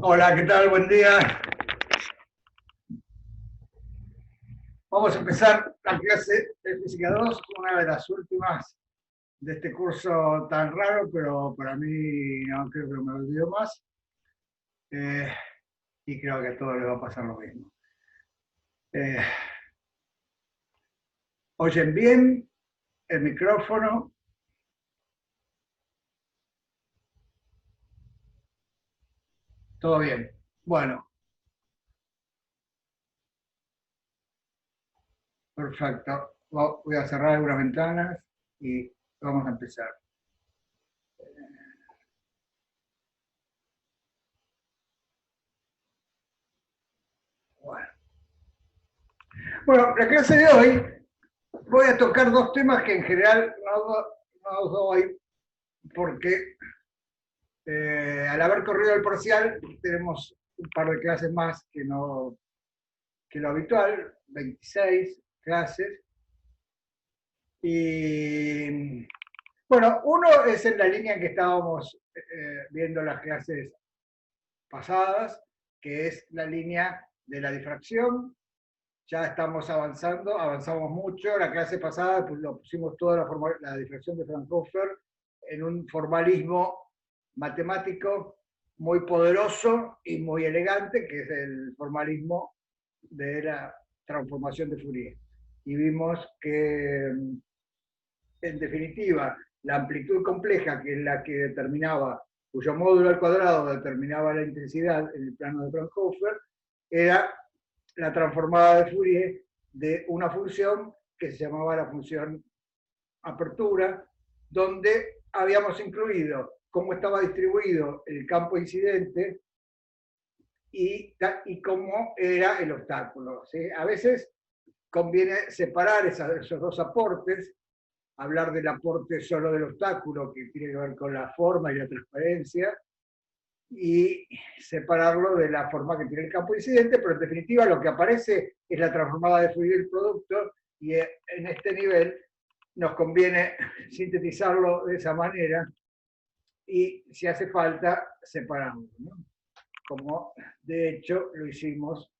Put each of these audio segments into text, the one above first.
Hola, ¿qué tal? Buen día. Vamos a empezar la clase de Física 2, una de las últimas de este curso tan raro, pero para mí no creo que me olvido más. Eh, y creo que a todos les va a pasar lo mismo. Eh, ¿Oyen bien el micrófono? ¿Todo bien? Bueno, perfecto. Voy a cerrar algunas ventanas y vamos a empezar. Bueno, bueno, la clase de hoy voy a tocar dos temas que en general no doy porque al haber corrido el parcial, tenemos un par de clases más que lo habitual, 26 clases. Y bueno, uno es en la línea en que estábamos viendo las clases pasadas, que es la línea de la difracción. Ya estamos avanzando, avanzamos mucho. La clase pasada pues, lo pusimos toda la difracción de Fraunhofer en un formalismo matemático muy poderoso y muy elegante, que es el formalismo de la transformación de Fourier. Y vimos que, en definitiva, la amplitud compleja, que es la que determinaba, cuyo módulo al cuadrado determinaba la intensidad en el plano de Fraunhofer, era la transformada de Fourier de una función que se llamaba la función apertura, donde habíamos incluido cómo estaba distribuido el campo incidente y cómo era el obstáculo. ¿Sí? A veces conviene separar esos dos aportes, hablar del aporte solo del obstáculo, que tiene que ver con la forma y la transparencia, y separarlo de la forma que tiene el campo incidente, pero en definitiva lo que aparece es la transformada de Fourier del producto, y en este nivel nos conviene sintetizarlo de esa manera y si hace falta separarlo, ¿no? Como de hecho lo hicimos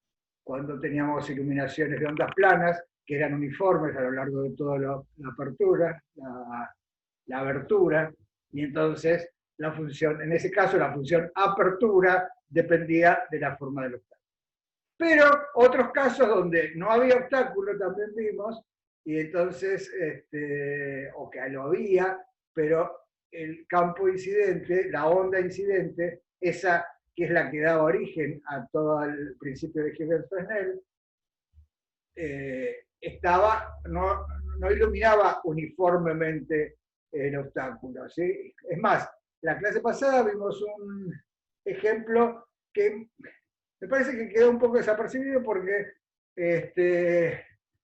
cuando teníamos iluminaciones de ondas planas que eran uniformes a lo largo de toda la apertura, la abertura, y entonces la función, en ese caso la función apertura dependía de la forma del obstáculo. Pero otros casos donde no había obstáculo también vimos, y entonces, o que lo había, pero el campo incidente, la onda incidente, esa que es la que da origen a todo el principio de Huygens-Fresnel, no iluminaba uniformemente el obstáculo. ¿Sí? Es más, la clase pasada vimos un ejemplo que me parece que quedó un poco desapercibido porque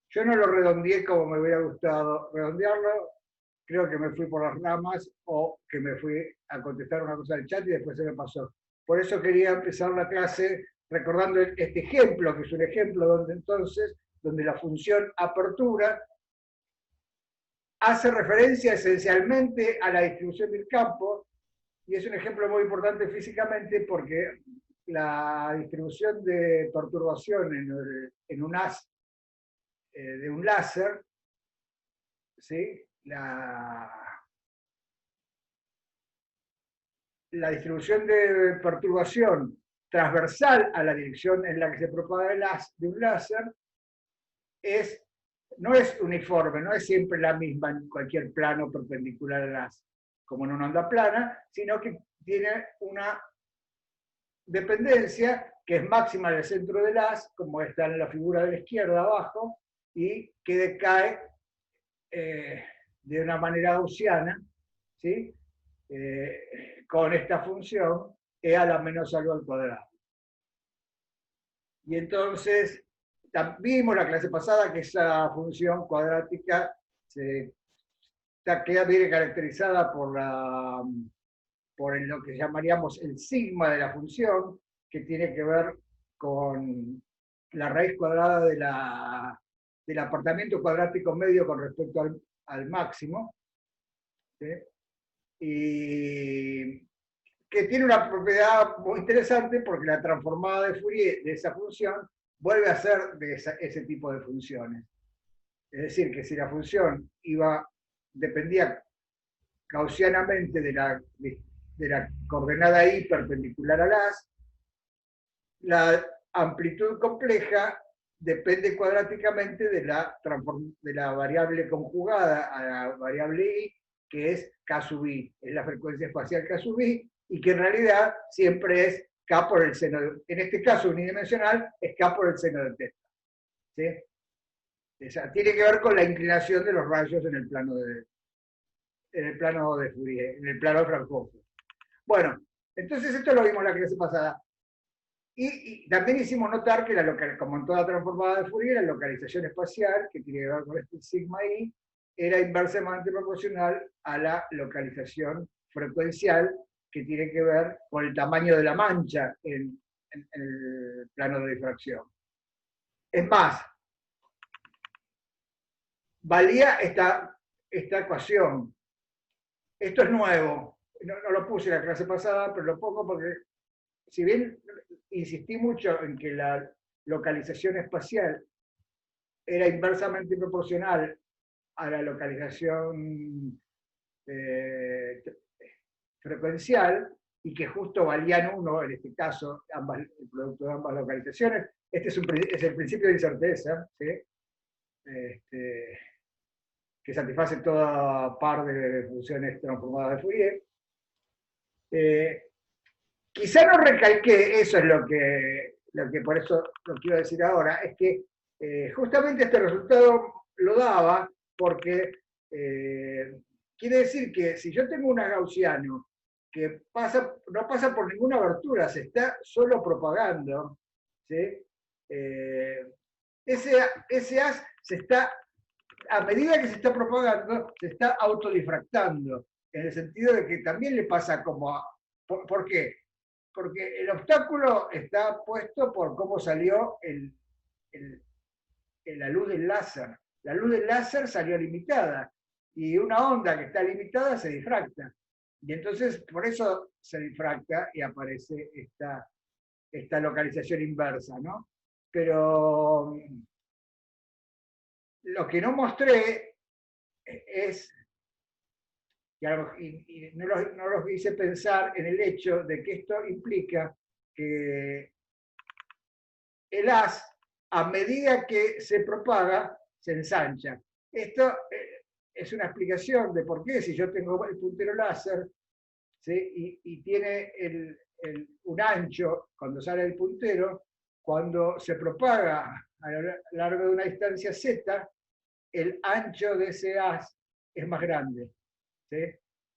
yo no lo redondeé como me hubiera gustado redondearlo. Creo que me fui por las ramas o que me fui a contestar una cosa del chat y después se me pasó. Por eso quería empezar la clase recordando este ejemplo, que es un ejemplo donde la función apertura hace referencia esencialmente a la distribución del campo, y es un ejemplo muy importante físicamente porque la distribución de perturbación en un haz de un láser, ¿sí? La distribución de perturbación transversal a la dirección en la que se propaga el haz de un láser es, no es uniforme, no es siempre la misma en cualquier plano perpendicular al haz, como en una onda plana, sino que tiene una dependencia que es máxima del centro del haz, como está en la figura de la izquierda abajo, y que decae de una manera gaussiana, ¿sí? Con esta función e a la menos algo al cuadrado. Y entonces, vimos la clase pasada que esa función cuadrática queda bien caracterizada por lo que llamaríamos el sigma de la función, que tiene que ver con la raíz cuadrada del apartamiento cuadrático medio con respecto al máximo, ¿sí? Y que tiene una propiedad muy interesante porque la transformada de Fourier de esa función vuelve a ser de ese tipo de funciones. Es decir, que si la función dependía gaussianamente de la coordenada i perpendicular al as, la amplitud compleja depende cuadráticamente de la variable conjugada a la variable i, que es k sub i, es la frecuencia espacial k sub i, y que en realidad siempre es k por el seno en este caso unidimensional, es k por el seno de θ. ¿Sí? O sea, tiene que ver con la inclinación de los rayos en el plano de Fourier, en el plano de Fraunhofer. Bueno, entonces esto lo vimos la clase pasada. Y también hicimos notar que, como en toda transformada de Fourier, la localización espacial, que tiene que ver con este sigma i, era inversamente proporcional a la localización frecuencial, que tiene que ver con el tamaño de la mancha en el plano de difracción. Es más, valía esta ecuación. Esto es nuevo. No lo puse en la clase pasada, pero lo pongo porque, si bien insistí mucho en que la localización espacial era inversamente proporcional a la localización frecuencial, y que justo valían 1, en este caso, el producto de ambas localizaciones. Este es el principio de incerteza, ¿sí? Que satisface toda par de funciones transformadas de Fourier. Quizá no recalqué, eso es lo que por eso lo quiero decir ahora, es que justamente este resultado lo daba porque quiere decir que si yo tengo un gaussiano que no pasa por ninguna abertura, se está solo propagando, ¿sí? Ese haz a medida que se está propagando, se está autodifractando, en el sentido de que también le pasa como ¿por qué? Porque el obstáculo está puesto por cómo salió la luz del láser. La luz del láser salió limitada, y una onda que está limitada se difracta. Y entonces, por eso se difracta y aparece esta localización inversa, ¿no? Pero lo que no mostré es, y no los hice pensar en el hecho de que esto implica que el haz, a medida que se propaga, se ensancha. Esto es una explicación de por qué, si yo tengo el puntero láser, ¿sí? y tiene un ancho cuando sale el puntero, cuando se propaga a lo largo de una distancia z, el ancho de ese haz es más grande. ¿Sí?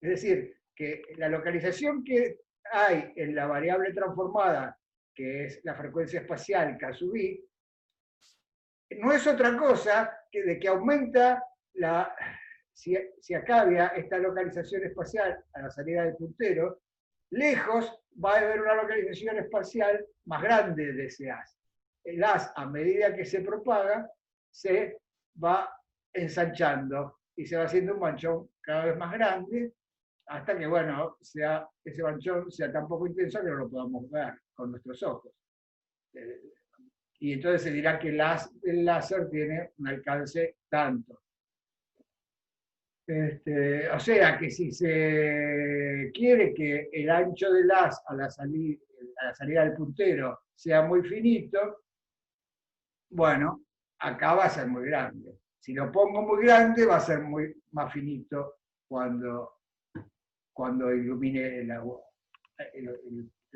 Es decir, que la localización que hay en la variable transformada, que es la frecuencia espacial k sub i, no es otra cosa que de que aumenta si acá había esta localización espacial a la salida del puntero, lejos va a haber una localización espacial más grande de ese haz. El haz, a medida que se propaga, se va ensanchando y se va haciendo un manchón cada vez más grande, hasta que, bueno, ese manchón sea tan poco intenso que no lo podamos ver con nuestros ojos. Y entonces se dirá que el láser tiene un alcance tanto. O sea que si se quiere que el ancho del haz a la salida del puntero sea muy finito, bueno, acá va a ser muy grande. Si lo pongo muy grande, va a ser más finito cuando ilumine el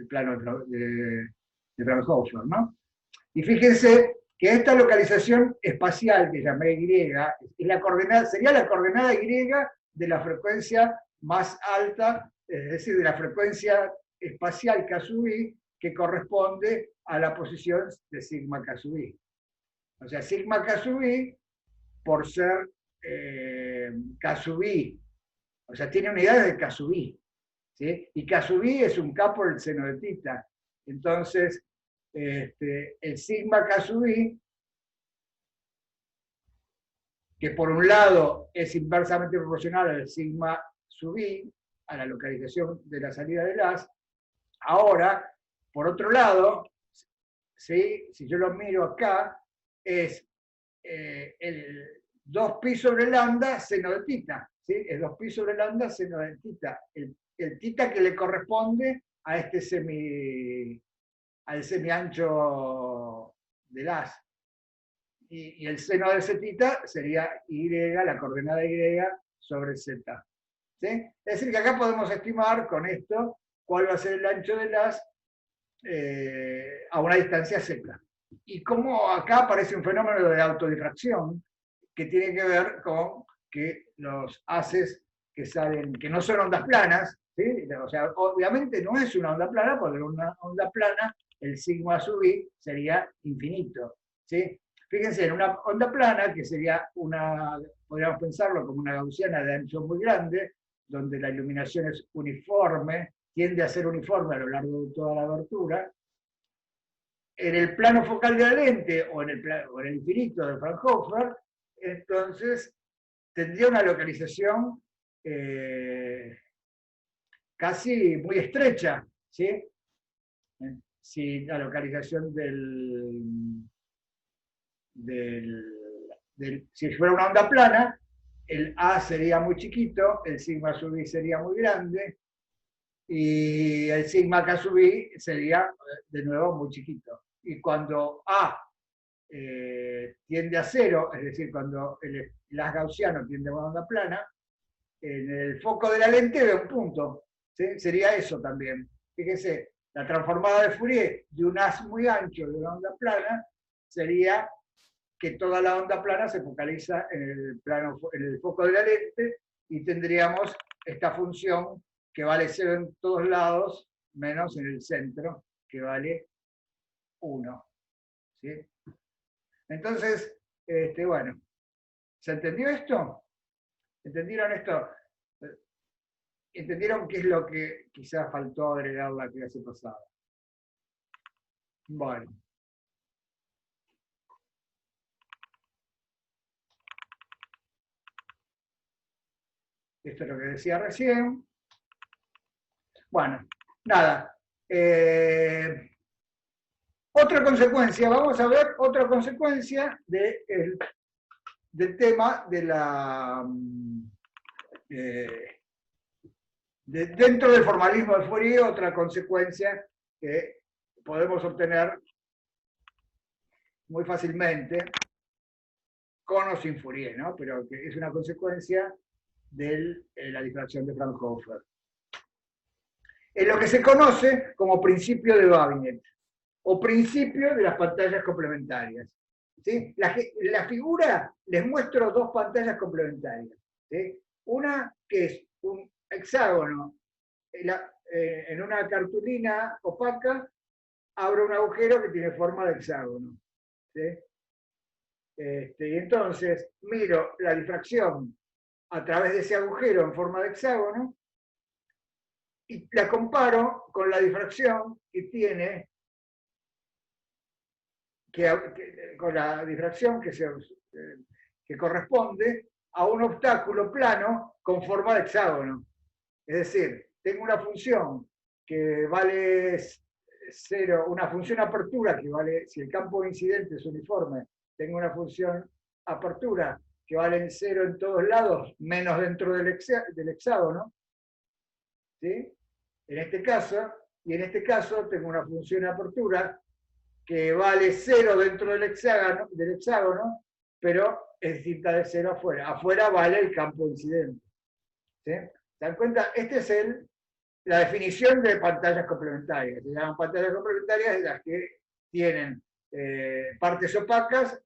plano de Fraunhofer, ¿no? Y fíjense que esta localización espacial que llamé Y sería la coordenada Y de la frecuencia más alta, es decir, de la frecuencia espacial k sub i, que corresponde a la posición de sigma k sub i. O sea, sigma k sub i, por ser k sub i, o sea, tiene unidades de k sub i, ¿sí? Y k sub i es un k por el seno de θ. Entonces, el sigma k sub i, que por un lado es inversamente proporcional al sigma sub i, a la localización de la salida del haz, Ahora, por otro lado, ¿sí? Si yo lo miro acá, es el 2π sobre lambda seno de tita. ¿Sí? Es 2π sobre lambda seno de tita. El tita que le corresponde a este al semiancho del haz. Y el seno de ese tita sería y, la coordenada y sobre z. ¿Sí? Es decir, que acá podemos estimar con esto cuál va a ser el ancho del haz a una distancia z. Y como acá aparece un fenómeno de autodifracción que tiene que ver con que los haces que salen, que no son ondas planas, ¿sí? O sea, obviamente no es una onda plana, porque una onda plana, el sigma sub i sería infinito. ¿Sí? Fíjense, en una onda plana, que sería podríamos pensarlo como una gaussiana de ancho muy grande, donde la iluminación es uniforme, tiende a ser uniforme a lo largo de toda la abertura, en el plano focal de la lente o en el infinito de Fraunhofer, entonces tendría una localización casi muy estrecha, ¿sí? Si la localización si fuera una onda plana, el A sería muy chiquito, el sigma sub i sería muy grande, y el sigma k sub i sería, de nuevo, muy chiquito. Y cuando A tiende a cero, es decir, cuando el haz gaussiano tiende a una onda plana, en el foco de la lente ve un punto. ¿Sí? Sería eso también. Fíjense, la transformada de Fourier de un haz muy ancho de una onda plana sería que toda la onda plana se focaliza en el foco de la lente y tendríamos esta función que vale 0 en todos lados, menos en el centro, que vale 1. ¿Sí? Entonces, bueno, ¿se entendió esto? ¿Entendieron esto? ¿Entendieron qué es lo que quizás faltó agregar la clase pasada? Bueno. Esto es lo que decía recién. Bueno, nada. Otra consecuencia, vamos a ver otra consecuencia del tema de la... dentro del formalismo de Fourier, otra consecuencia que podemos obtener muy fácilmente, con o sin Fourier, ¿no? Pero que es una consecuencia de la difracción de Fraunhofer. Es lo que se conoce como principio de Babinet, o principio de las pantallas complementarias. ¿Sí? La figura, les muestro dos pantallas complementarias. ¿Sí? Una que es un hexágono en una cartulina opaca, abro un agujero que tiene forma de hexágono. ¿Sí? Y entonces miro la difracción a través de ese agujero en forma de hexágono y la comparo con la difracción que tiene, con la difracción que corresponde a un obstáculo plano con forma de hexágono. Es decir, tengo una función que vale 0, una función apertura que vale, si el campo incidente es uniforme, tengo una función apertura que vale 0 en todos lados, menos dentro del hexágono. ¿Sí? En este caso tengo una función apertura que vale 0 dentro del hexágono, pero es distinta de 0 afuera. Afuera vale el campo incidente. ¿Sí? ¿Se dan cuenta? Esta es la definición de pantallas complementarias. Se llaman pantallas complementarias de las que tienen partes opacas,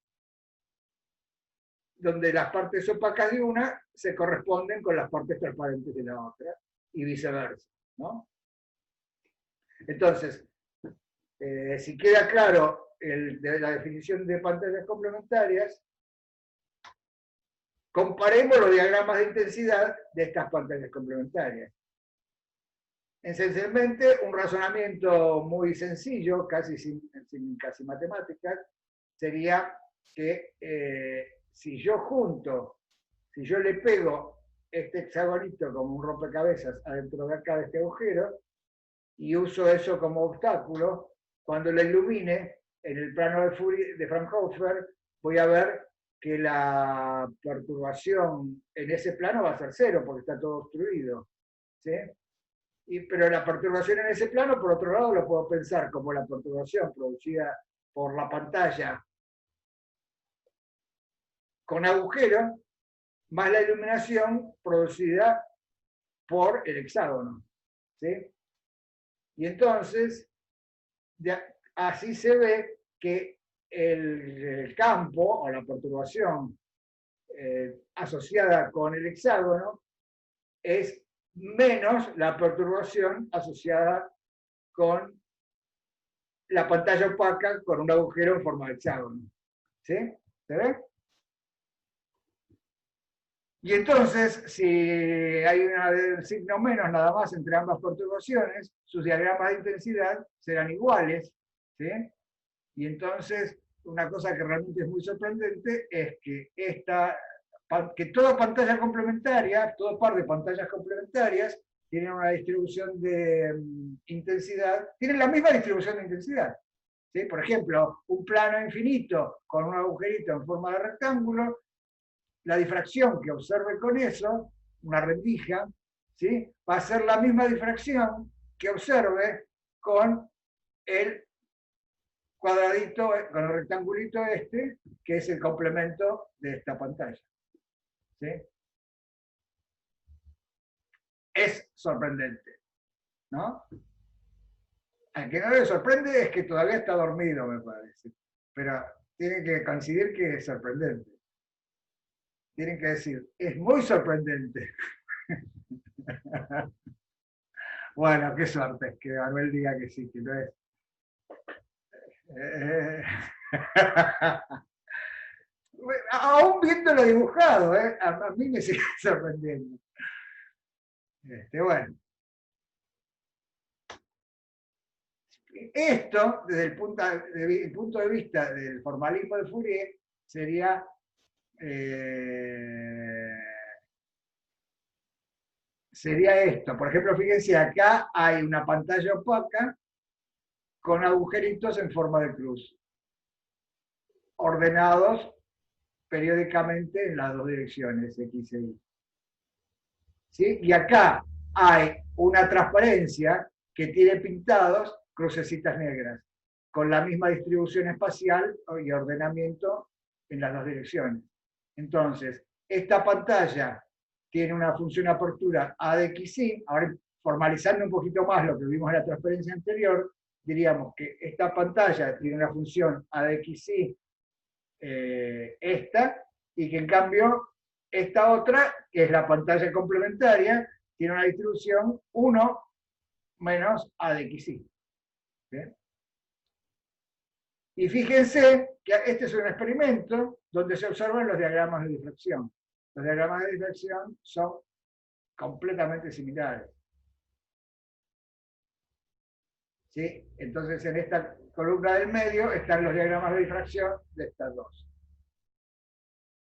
donde las partes opacas de una se corresponden con las partes transparentes de la otra, y viceversa. ¿No? Entonces, si queda claro la definición de pantallas complementarias, comparemos los diagramas de intensidad de estas pantallas complementarias. Esencialmente, un razonamiento muy sencillo, casi sin casi matemáticas, sería que si yo le pego este hexagonito como un rompecabezas adentro de acá de este agujero, y uso eso como obstáculo, cuando la ilumine en el plano de Fourier, de Fraunhofer, voy a ver que la perturbación en ese plano va a ser cero, porque está todo obstruido. ¿Sí? Pero la perturbación en ese plano, por otro lado, lo puedo pensar como la perturbación producida por la pantalla con agujero, más la iluminación producida por el hexágono. ¿Sí? Y entonces, así se ve que el campo o la perturbación asociada con el hexágono es menos la perturbación asociada con la pantalla opaca con un agujero en forma de hexágono. ¿Sí? ¿Se ve? Y entonces, si hay un signo menos nada más entre ambas perturbaciones, sus diagramas de intensidad serán iguales. ¿Sí? Y entonces, una cosa que realmente es muy sorprendente es que toda pantalla complementaria, todo par de pantallas complementarias, tienen una distribución de intensidad, tienen la misma distribución de intensidad. ¿Sí? Por ejemplo, un plano infinito con un agujerito en forma de rectángulo, la difracción que observe con eso, una rendija, ¿sí? Va a ser la misma difracción que observe con el cuadradito, con el rectangulito este, que es el complemento de esta pantalla. ¿Sí? Es sorprendente, ¿no? Al que no le sorprende es que todavía está dormido, me parece. Pero tienen que coincidir que es sorprendente. Tienen que decir, es muy sorprendente. Bueno, qué suerte que Manuel diga que sí, que no es. Aún viéndolo dibujado, a mí me sigue sorprendiendo. Bueno. Esto, desde el punto de vista del formalismo de Fourier, sería esto. Por ejemplo, fíjense, acá hay una pantalla opaca con agujeritos en forma de cruz, ordenados periódicamente en las dos direcciones, X e Y. ¿Sí? Y acá hay una transparencia que tiene pintados crucecitas negras, con la misma distribución espacial y ordenamiento en las dos direcciones. Entonces, esta pantalla tiene una función apertura A de XY, ahora formalizando un poquito más lo que vimos en la transparencia anterior, diríamos que esta pantalla tiene una función A de XY, esta, y que en cambio esta otra, que es la pantalla complementaria, tiene una distribución 1 menos A de XY. ¿Bien? Y fíjense que este es un experimento donde se observan los diagramas de difracción. Los diagramas de difracción son completamente similares. ¿Sí? Entonces, en esta columna del medio están los diagramas de difracción de estas dos.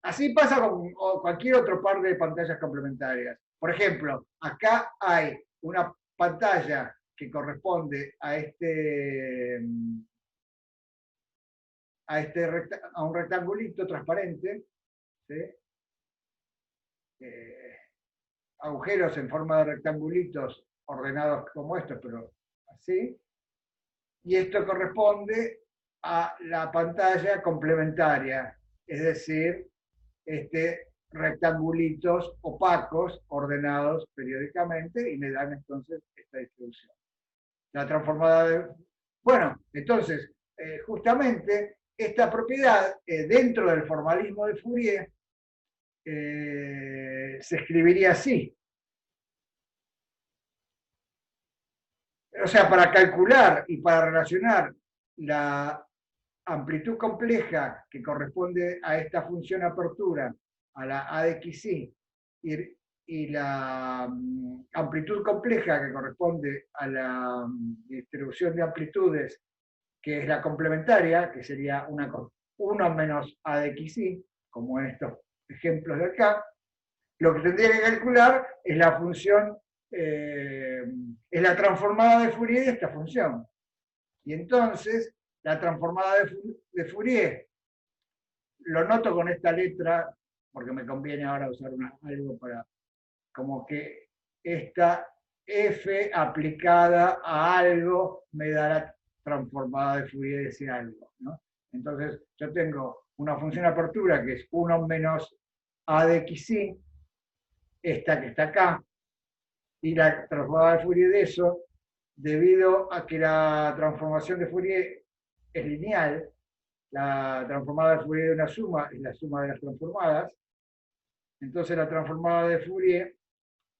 Así pasa con cualquier otro par de pantallas complementarias. Por ejemplo, acá hay una pantalla que corresponde a un rectangulito transparente, ¿sí? Agujeros en forma de rectangulitos ordenados como estos, pero así. Y esto corresponde a la pantalla complementaria, es decir, rectangulitos opacos ordenados periódicamente y me dan entonces esta distribución. La transformada de... Bueno, entonces, justamente esta propiedad dentro del formalismo de Fourier se escribiría así. O sea, para calcular y para relacionar la amplitud compleja que corresponde a esta función apertura, a la A de XY, y la amplitud compleja que corresponde a la distribución de amplitudes, que es la complementaria, que sería 1 menos A de XY, como en estos ejemplos de acá, lo que tendría que calcular es la función es la transformada de Fourier de esta función. Y entonces, la transformada de Fourier, lo noto con esta letra, porque me conviene ahora usar algo para, como que esta f aplicada a algo me da la transformada de Fourier de ese algo, ¿no? Entonces, yo tengo una función de apertura que es 1 menos a de xi, esta que está acá, y la transformada de Fourier de eso, debido a que la transformación de Fourier es lineal, la transformada de Fourier de una suma es la suma de las transformadas, entonces la transformada de Fourier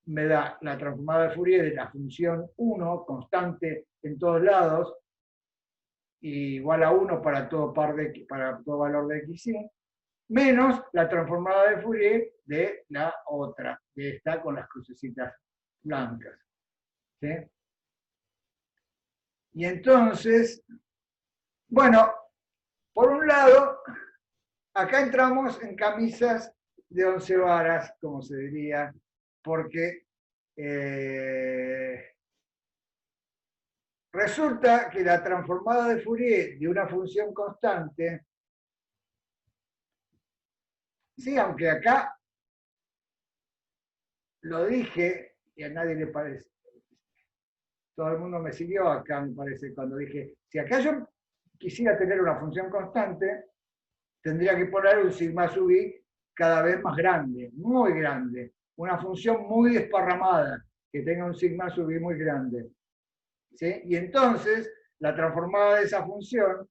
me da la transformada de Fourier de la función 1, constante en todos lados, igual a 1 para todo valor de xy, menos la transformada de Fourier de la otra, que está con las crucecitas blancas. ¿Sí? Y entonces, bueno, por un lado, acá entramos en camisas de 11 varas, como se diría, porque resulta que la transformada de Fourier de una función constante, sí, aunque acá lo dije y a nadie le parece, todo el mundo me siguió acá, me parece, cuando dije, si acá yo quisiera tener una función constante, tendría que poner un sigma sub i cada vez más grande, muy grande, una función muy desparramada, que tenga un sigma sub i muy grande. ¿Sí? Y entonces, la transformada de esa función,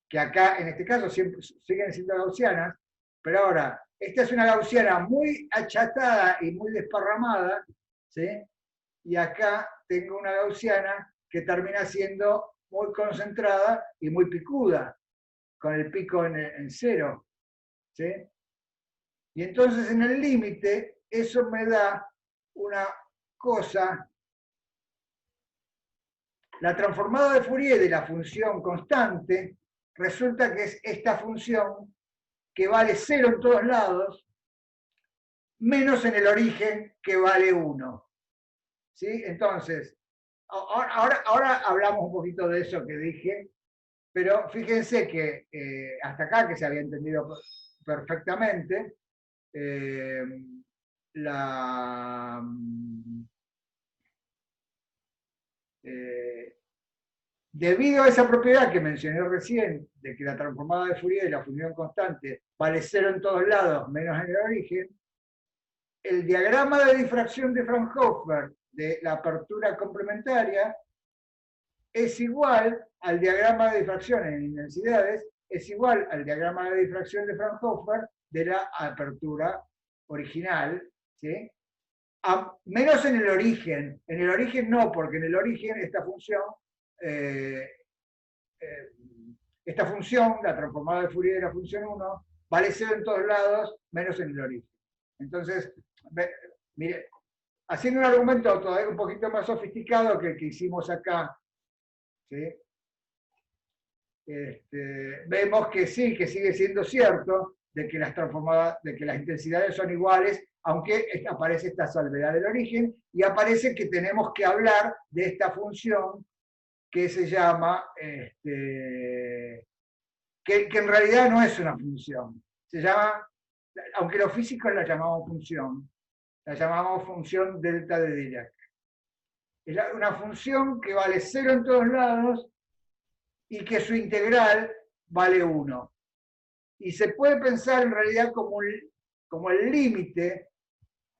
que acá en este caso siempre siguen siendo gaussianas, pero ahora, esta es una gaussiana muy achatada y muy desparramada, ¿sí? Y acá tengo una gaussiana que termina siendo muy concentrada y muy picuda, con el pico en cero. ¿Sí? Y entonces en el límite, eso me da una cosa. La transformada de Fourier de la función constante resulta que es esta función que vale 0 en todos lados, menos en el origen que vale 1. ¿Sí? Entonces, ahora hablamos un poquito de eso que dije, pero fíjense que hasta acá, que se había entendido perfectamente, la... debido a esa propiedad que mencioné recién, de que la transformada de Fourier de la función constante vale 0 en todos lados, menos en el origen, el diagrama de difracción de Fraunhofer de la apertura complementaria es igual al diagrama de difracción en intensidades, es igual al diagrama de difracción de Fraunhofer de la apertura original, ¿sí? Menos en el origen no, porque en el origen esta función, la transformada de Fourier de la función 1, vale 0 en todos lados, menos en el origen. Entonces, mire, haciendo un argumento todavía un poquito más sofisticado que el que hicimos acá, ¿sí? Vemos que sí, que sigue siendo cierto de que las transformadas, de que las intensidades son iguales, aunque aparece esta salvedad del origen y aparece que tenemos que hablar de esta función que se llama, que en realidad no es una función, se llama, aunque los físicos la llamamos función delta de Dirac. Es una función que vale 0 en todos lados y que su integral vale 1. Y se puede pensar en realidad como el límite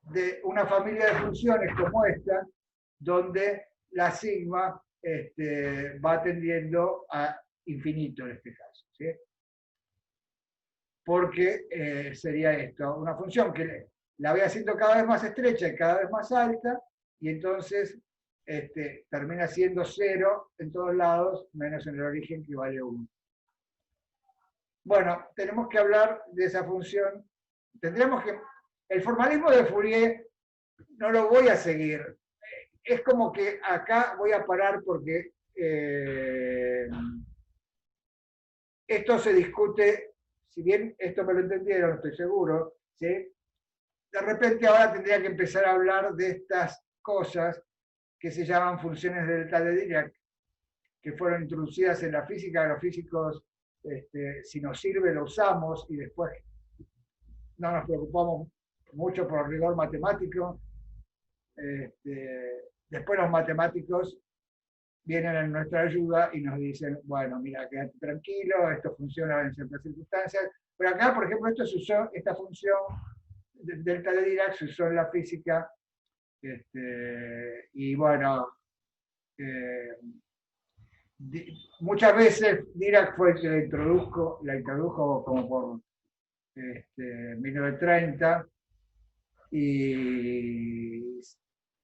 de una familia de funciones como esta, donde la sigma va tendiendo a infinito en este caso. ¿Sí? Porque sería esto, una función que la voy haciendo cada vez más estrecha y cada vez más alta, y entonces termina siendo 0 en todos lados, menos en el origen que vale 1. Bueno, tenemos que hablar de esa función. Tendríamos que... El formalismo de Fourier no lo voy a seguir. Es como que acá voy a parar porque esto se discute, si bien esto me lo entendieron, estoy seguro, ¿sí? De repente ahora tendría que empezar a hablar de estas cosas que se llaman funciones de delta de Dirac, que fueron introducidas en la física. Los físicos, si nos sirve, lo usamos y después no nos preocupamos mucho por el rigor matemático. Después los matemáticos vienen en nuestra ayuda y nos dicen, bueno, mira, quédate tranquilo, esto funciona en ciertas circunstancias. Pero acá, por ejemplo, esta función delta de Dirac se usó en la física, y bueno, muchas veces Dirac fue el que la introdujo como por 1930, y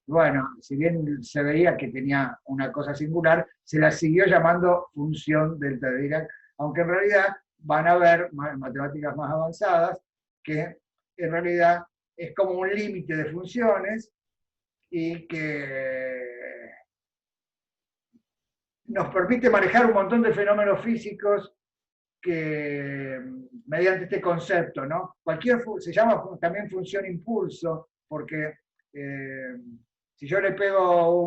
bueno, si bien se veía que tenía una cosa singular, se la siguió llamando función delta de Dirac, aunque en realidad van a ver matemáticas más avanzadas que en realidad es como un límite de funciones y que nos permite manejar un montón de fenómenos físicos que mediante este concepto, ¿no? Se llama también función impulso, porque si yo le pego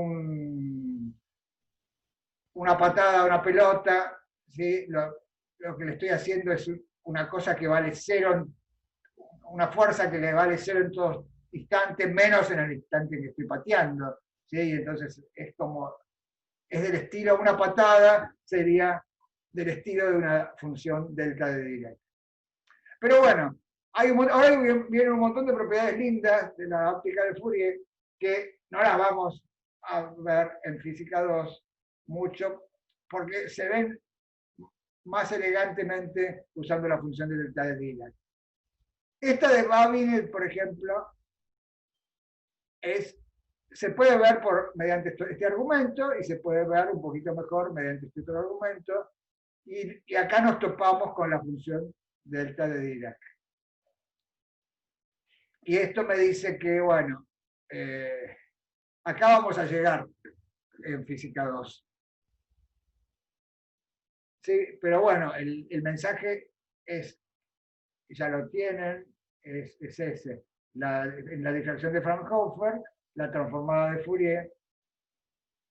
una patada a una pelota, ¿sí? Lo que le estoy haciendo es una cosa que vale cero, una fuerza que le vale cero en todos instantes, menos en el instante que estoy pateando, ¿sí? Y entonces es del estilo, una patada sería del estilo de una función delta de Dirac. Pero bueno, ahora vienen un montón de propiedades lindas de la óptica de Fourier que no las vamos a ver en física 2 mucho, porque se ven más elegantemente usando la función de delta de Dirac. Esta de Babinet, por ejemplo, se puede ver mediante este argumento y se puede ver un poquito mejor mediante este otro argumento. Y acá nos topamos con la función delta de Dirac. Y esto me dice que, bueno, acá vamos a llegar en física 2. Sí, pero bueno, el mensaje ya lo tienen, es ese. En la difracción de Fraunhofer, la transformada de Fourier,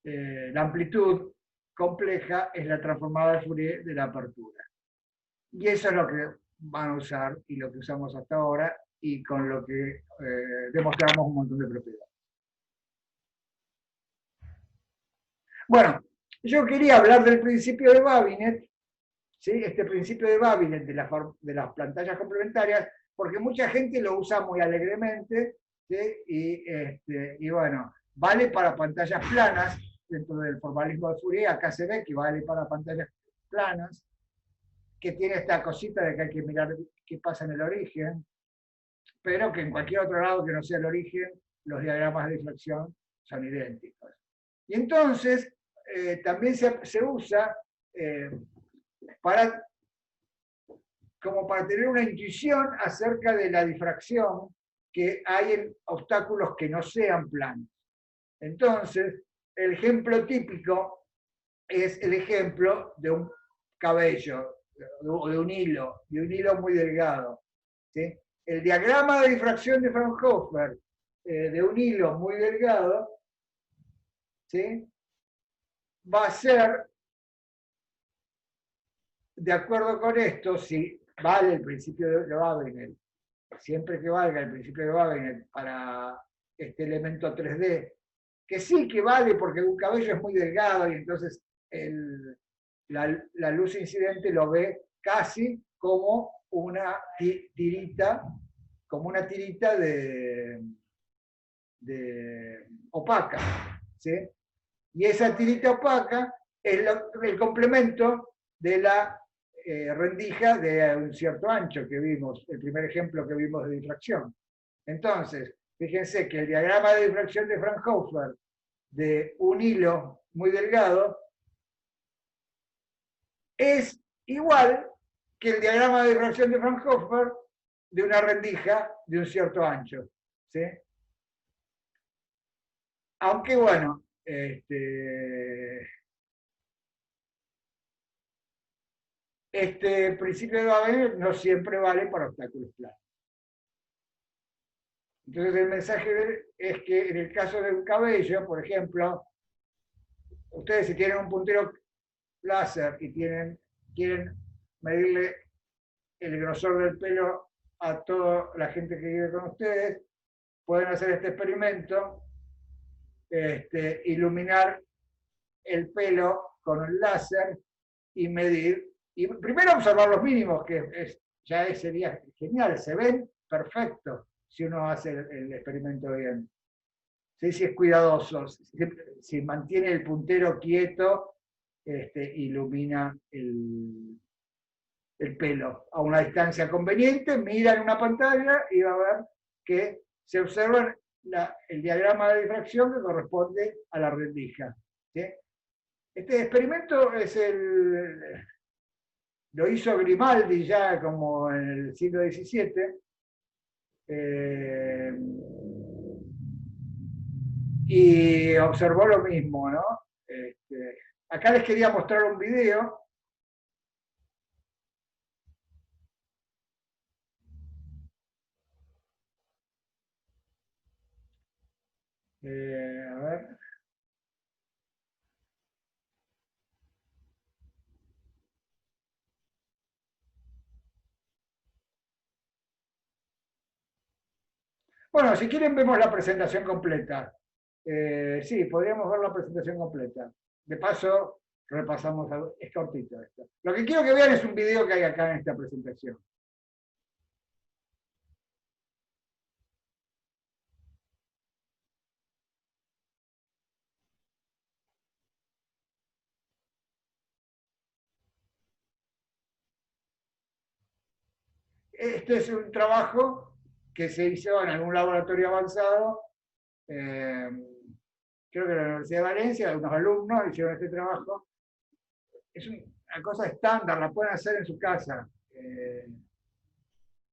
la amplitud compleja es la transformada de Fourier de la apertura. Y eso es lo que van a usar y lo que usamos hasta ahora y con lo que demostramos un montón de propiedades. Bueno, yo quería hablar del principio de Babinet, ¿sí? Este principio de Babinet de las pantallas complementarias, porque mucha gente lo usa muy alegremente, ¿sí? Y bueno, vale para pantallas planas, dentro del formalismo de Fourier, acá se ve que vale para pantallas planas, que tiene esta cosita de que hay que mirar qué pasa en el origen, pero que en cualquier otro lado que no sea el origen, los diagramas de difracción son idénticos. Y entonces, también se usa como para tener una intuición acerca de la difracción que hay en obstáculos que no sean planos. Entonces, el ejemplo típico es el ejemplo de un cabello, o de un hilo muy delgado, ¿sí? El diagrama de difracción de Fraunhofer de un hilo muy delgado, ¿sí? Va a ser, de acuerdo con esto, si vale el principio de Babinet, siempre que valga el principio de Babinet para este elemento 3D, que sí que vale porque un cabello es muy delgado y entonces la luz incidente lo ve casi como una tirita, de opaca, ¿sí? Y esa tirita opaca es el complemento de la rendija de un cierto ancho que vimos, el primer ejemplo que vimos de difracción. Entonces, fíjense que el diagrama de difracción de Fraunhofer de un hilo muy delgado es igual que el diagrama de difracción de Fraunhofer de una rendija de un cierto ancho, ¿sí? Aunque bueno, este principio de Babinet no siempre vale para obstáculos planos. Entonces el mensaje es que en el caso de un cabello, por ejemplo, ustedes si tienen un puntero láser y quieren medirle el grosor del pelo a toda la gente que vive con ustedes, pueden hacer este experimento, iluminar el pelo con el láser y medir, y primero observar los mínimos, que sería genial, se ven perfectos si uno hace el experimento bien. ¿Sí? Si es cuidadoso, si mantiene el puntero quieto, ilumina el pelo a una distancia conveniente, mira en una pantalla y va a ver que se observa el diagrama de difracción que corresponde a la rendija. ¿Sí? Este experimento lo hizo Grimaldi ya como en el siglo XVII, y observó lo mismo, ¿no? Acá les quería mostrar un video. A ver. Bueno, si quieren vemos la presentación completa. Sí, podríamos ver la presentación completa. De paso, repasamos algo. Es cortito esto. Lo que quiero que vean es un video que hay acá en esta presentación. Este es un trabajo que se hizo en algún laboratorio avanzado, creo que en la Universidad de Valencia, algunos alumnos hicieron este trabajo. Es una cosa estándar, la pueden hacer en su casa.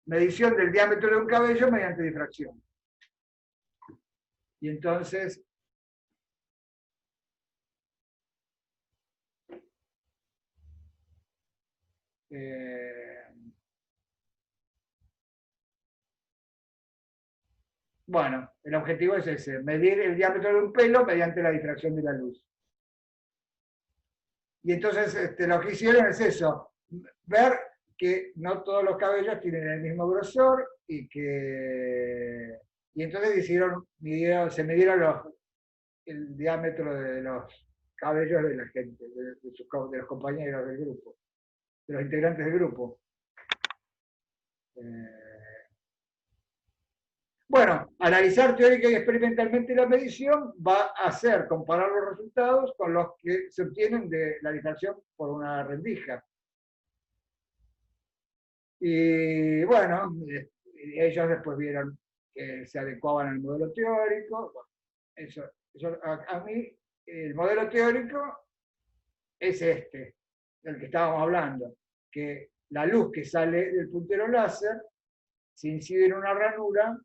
Medición del diámetro de un cabello mediante difracción. Y entonces, bueno, el objetivo es ese, medir el diámetro de un pelo mediante la difracción de la luz. Y entonces lo que hicieron es eso, ver que no todos los cabellos tienen el mismo grosor y entonces se midieron el diámetro de los cabellos de la gente, de los compañeros del grupo, de los integrantes del grupo. Bueno, analizar teórica y experimentalmente la medición va a hacer comparar los resultados con los que se obtienen de la difracción por una rendija. Y bueno, ellos después vieron que se adecuaban al modelo teórico. Bueno, a mí, el modelo teórico es del que estábamos hablando, que la luz que sale del puntero láser, si incide en una ranura,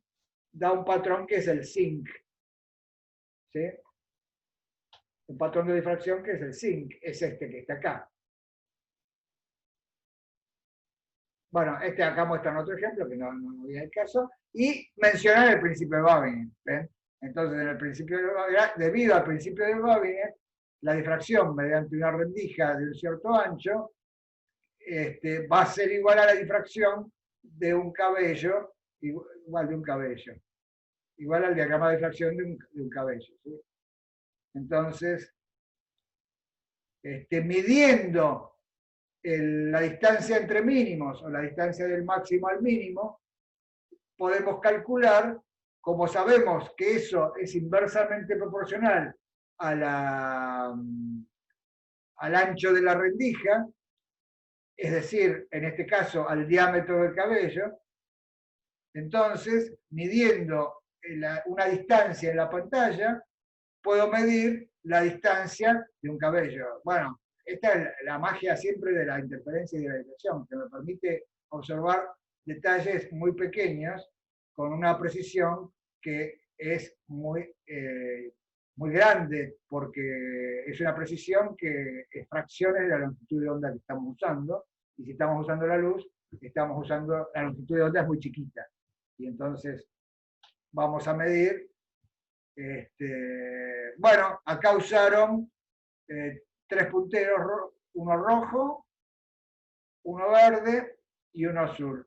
da un patrón que es el zinc. ¿Sí? Un patrón de difracción que es el zinc, es este que está acá. Bueno, acá muestran otro ejemplo, que no viene el caso, y mencionar el principio de Babin. ¿Ven? Entonces, en el principio de Babin, debido al principio de Babin, la difracción mediante una rendija de un cierto ancho va a ser igual a la difracción de un cabello, igual de un cabello, igual al diagrama de difracción de un cabello. ¿Sí? Entonces, midiendo la distancia entre mínimos o la distancia del máximo al mínimo, podemos calcular, como sabemos que eso es inversamente proporcional al ancho de la rendija, es decir, en este caso al diámetro del cabello, entonces, midiendo una distancia en la pantalla, puedo medir la distancia de un cabello. Bueno, esta es la magia siempre de la interferencia y de la difracción, que me permite observar detalles muy pequeños con una precisión que es muy grande, porque es una precisión que es fracciones de la longitud de onda que estamos usando, y si estamos usando la luz, estamos usando la longitud de onda es muy chiquita, y entonces vamos a medir. Bueno, acá usaron 3 punteros, uno rojo, uno verde y uno azul.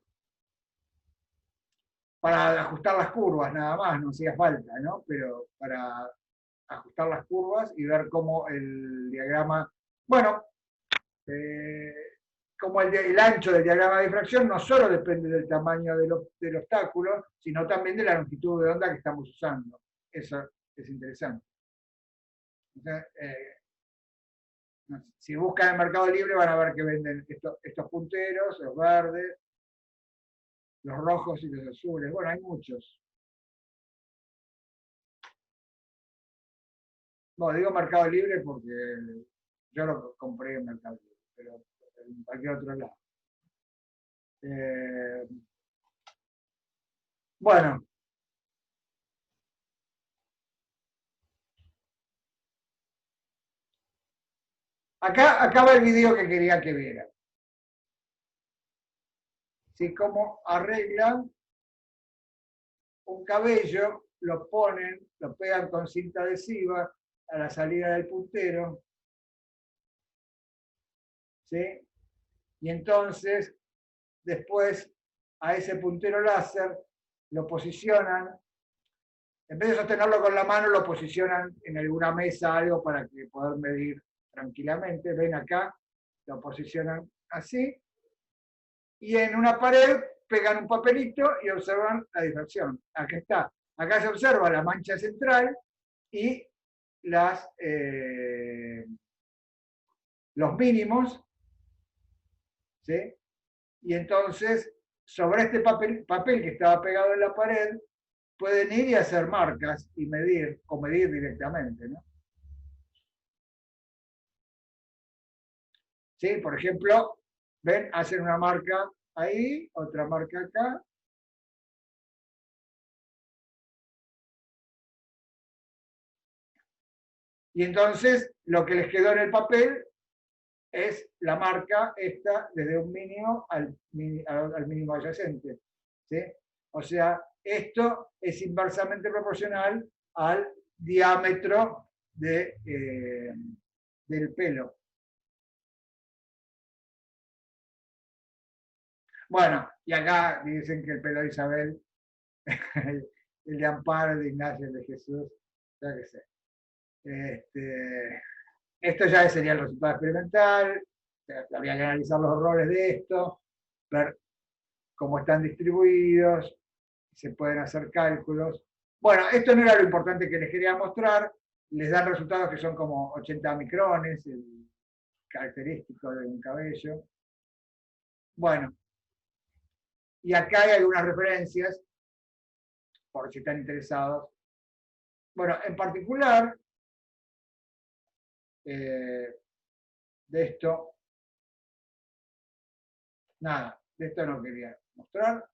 Para ajustar las curvas nada más, no hacía falta, ¿no? Pero para ajustar las curvas y ver cómo el diagrama, bueno, como el ancho del diagrama de difracción no solo depende del tamaño del obstáculo, sino también de la longitud de onda que estamos usando. Eso es interesante. Entonces, si buscan en Mercado Libre van a ver que venden estos punteros, los verdes, los rojos y los azules. Bueno, hay muchos. No, digo Mercado Libre porque yo lo compré en Mercado Libre, pero en cualquier otro lado. Bueno. Acá va el video que quería que vieran. ¿Sí? Cómo arreglan un cabello, lo ponen, lo pegan con cinta adhesiva a la salida del puntero. ¿Sí? Y entonces, después, a ese puntero láser lo posicionan, en vez de sostenerlo con la mano, lo posicionan en alguna mesa, algo para que poder medir tranquilamente. Ven acá, lo posicionan así, y en una pared pegan un papelito y observan la difracción. Aquí está. Acá se observa la mancha central y los mínimos, ¿sí? Y entonces, sobre este papel que estaba pegado en la pared, pueden ir y hacer marcas y medir, o medir directamente, ¿no? ¿Sí? Por ejemplo, ven, hacen una marca ahí, otra marca acá. Y entonces, lo que les quedó en el papel es la marca esta desde un mínimo al mínimo adyacente. ¿Sí? O sea, esto es inversamente proporcional al diámetro del pelo. Bueno, y acá dicen que el pelo de Isabel, el de Amparo, de Ignacio, de Jesús, ya que sé. Esto ya sería el resultado experimental, habría que analizar los errores de esto, ver cómo están distribuidos, se pueden hacer cálculos. Bueno, esto no era lo importante que les quería mostrar, les dan resultados que son como 80 micrones, el característico de un cabello. Bueno, y acá hay algunas referencias, por si están interesados. Bueno, en particular, de esto, nada, de esto no quería mostrar.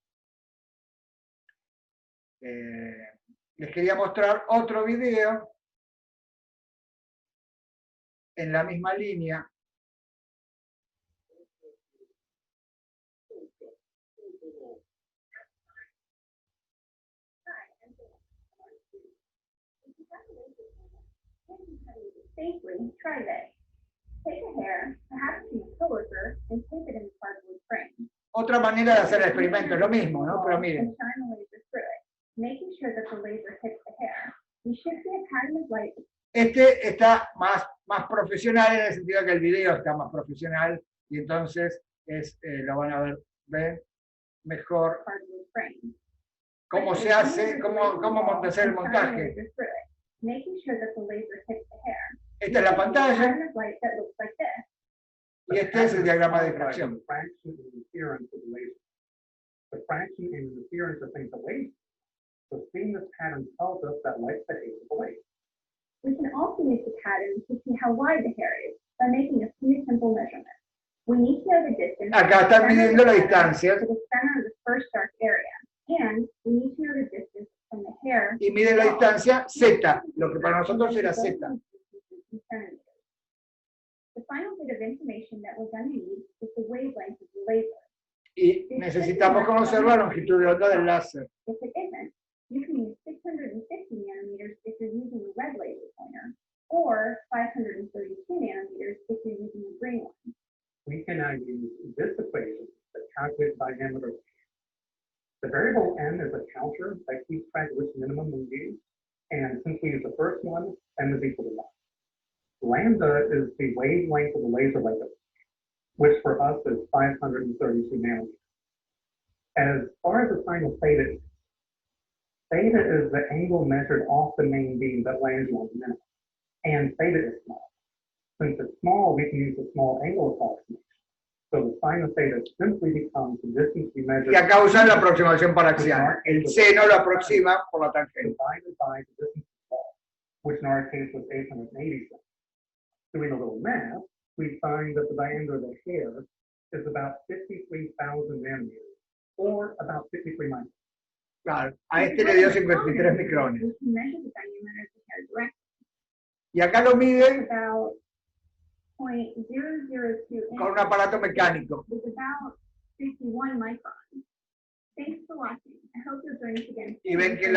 Les quería mostrar otro video en la misma línea. Safely, try this. Take a hair, perhaps use a coworker, and tape it in the cardboard frame. Otra manera de hacer el experimento es lo mismo, ¿no? Pero miren. Making sure that the laser hits the hair. You should see a pattern of light. Este está más profesional en el sentido que el video está más profesional y entonces lo van a ver mejor cómo se hace, cómo hacer el montaje. Esta es la pantalla y este es el diagrama de difracción. So seeing this pattern tells us that light behaves the way. We can also use the pattern to see how wide the hair is by making a few simple measurements. We need to know the distance. Acá están midiendo la distancia. To the center of the first dark area, and we need to know the distance from the hair. Y miden la distancia Z, lo que para nosotros era Z. The final bit of information that we're going to need is the wavelength of the laser. Y necesitamos conocer la longitud de onda del láser. If it isn't, You can use 650 nanometers if you're using a red laser pointer, or 532 nanometers if you're using a green one. We can now use this equation to calculate diameter. The variable n is a counter that keeps track of which minimum we use. And since we use the first one, n is equal to 1. Lambda is the wavelength of the laser light, which for us is 532 nanometers. As far as the sign of theta is the angle measured off the main beam that lands on the minimum. And theta is small. Since it's small, we can use a small angle approximation. So the sine of theta simply becomes the distance we measure. Y acá usan la aproximación parcial. El seno lo aproxima por la tangente. Divided by the distance of the wall, which in our case was 880 cents. Doing a little math, we find that the diameter of the hair is about 53,000 nanometers, or about 53 microns. Claro, a este le dio 53 micrones. We can measure the diameter of the hair directly. Y acá lo miden About 0.002 con un aparato mecánico. is about 51 microns. Thanks for watching. I hope you'll join us again. Y ven que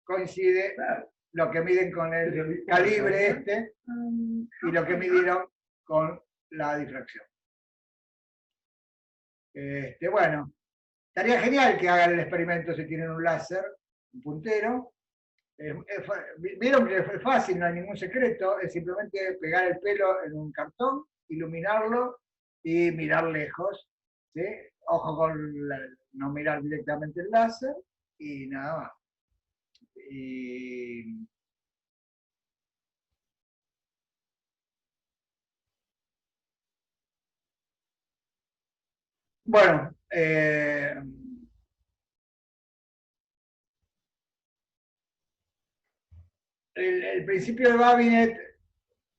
coincide lo que miden con el calibre este y lo que midieron con la difracción. Bueno, estaría genial que hagan el experimento si tienen un láser, un puntero. Vieron que es fácil, no hay ningún secreto, es simplemente pegar el pelo en un cartón, iluminarlo y mirar lejos, ¿sí? Ojo con no mirar directamente el láser y nada más. Bueno, el principio de Babinet,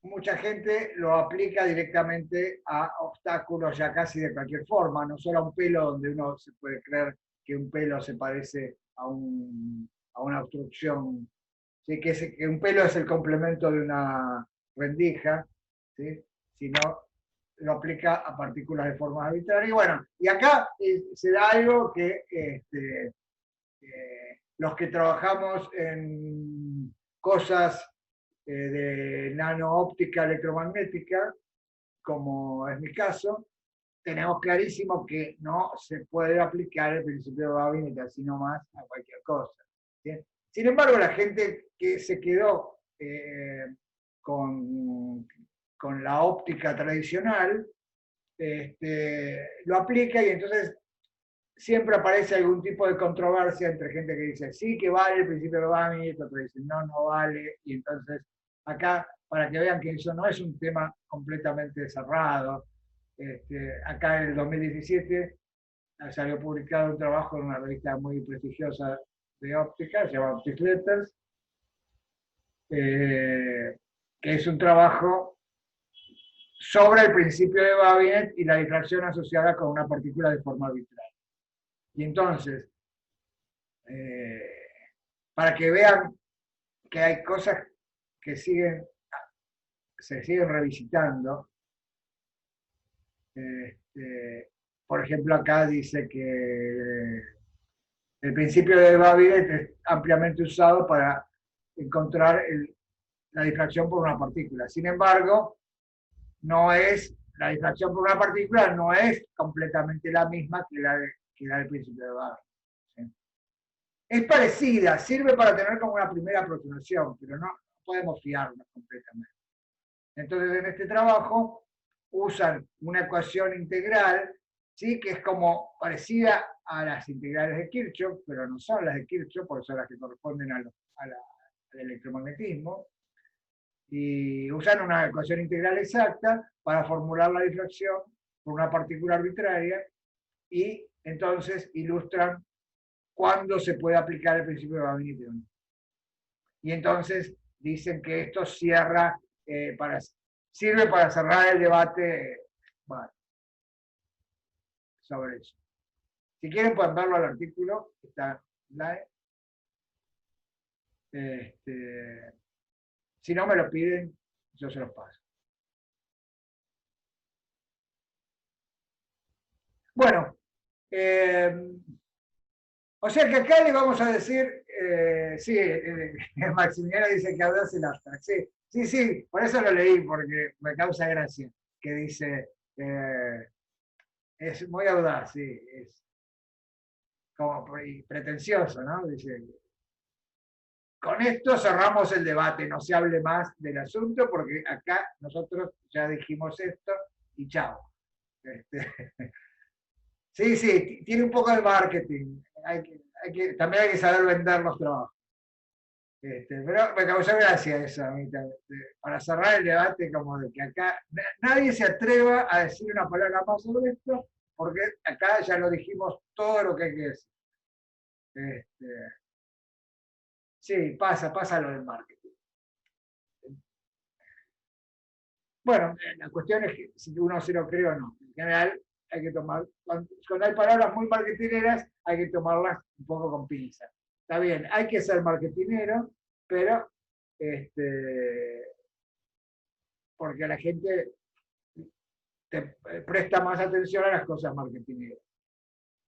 mucha gente lo aplica directamente a obstáculos ya casi de cualquier forma, no solo a un pelo donde uno se puede creer que un pelo se parece a una obstrucción, ¿sí? Que un pelo es el complemento de una rendija, ¿sí? Sino lo aplica a partículas de forma arbitraria. Y bueno, y acá se da algo que los que trabajamos en cosas de nanoóptica electromagnética, como es mi caso, tenemos clarísimo que no se puede aplicar el principio de Babinet así nomás a cualquier cosa. ¿Sí? Sin embargo, la gente que se quedó con la óptica tradicional, lo aplica y entonces siempre aparece algún tipo de controversia entre gente que dice sí que vale el principio de Babinet, otros dicen no, no vale, y entonces acá, para que vean que eso no es un tema completamente cerrado, acá en el 2017 salió publicado un trabajo en una revista muy prestigiosa de óptica, se llama Optics Letters, que es un trabajo sobre el principio de Babinet y la difracción asociada con una partícula de forma arbitraria. Y entonces, para que vean que hay cosas que se siguen revisitando, por ejemplo, acá dice que el principio de Babinet es ampliamente usado para encontrar la difracción por una partícula. Sin embargo, la difracción por una partícula no es completamente la misma que la del principio de Babinet. ¿Sí? Es parecida, sirve para tener como una primera aproximación, pero no podemos fiarnos completamente. Entonces, en este trabajo usan una ecuación integral, ¿sí? Que es como parecida a las integrales de Kirchhoff, pero no son las de Kirchhoff, porque son las que corresponden al electromagnetismo. Y usan una ecuación integral exacta para formular la difracción por una partícula arbitraria y entonces ilustran cuándo se puede aplicar el principio de Babinet. Y entonces dicen que esto sirve para cerrar el debate sobre eso. Si quieren pueden verlo al artículo, está live. Si no me lo piden, yo se los paso. Bueno, O sea que acá le vamos a decir, sí, Maximiliano dice que audaz el abstract. Sí, sí, sí, por eso lo leí, porque me causa gracia, que dice, es muy audaz, sí, es como pretencioso, ¿no? Dice, con esto cerramos el debate, no se hable más del asunto, porque acá nosotros ya dijimos esto y chao. Sí, sí, tiene un poco de marketing. También hay que saber vender los trabajos. Pero me causó gracia eso a mí, para cerrar el debate, como de que acá nadie se atreva a decir una palabra más sobre esto, porque acá ya lo dijimos todo lo que hay que decir. Sí, pasa lo del marketing. Bueno, la cuestión es que si uno se lo cree o no. En general, hay que tomar, cuando hay palabras muy marketineras, hay que tomarlas un poco con pinzas. Está bien, hay que ser marketinero, pero porque la gente te presta más atención a las cosas marketineras.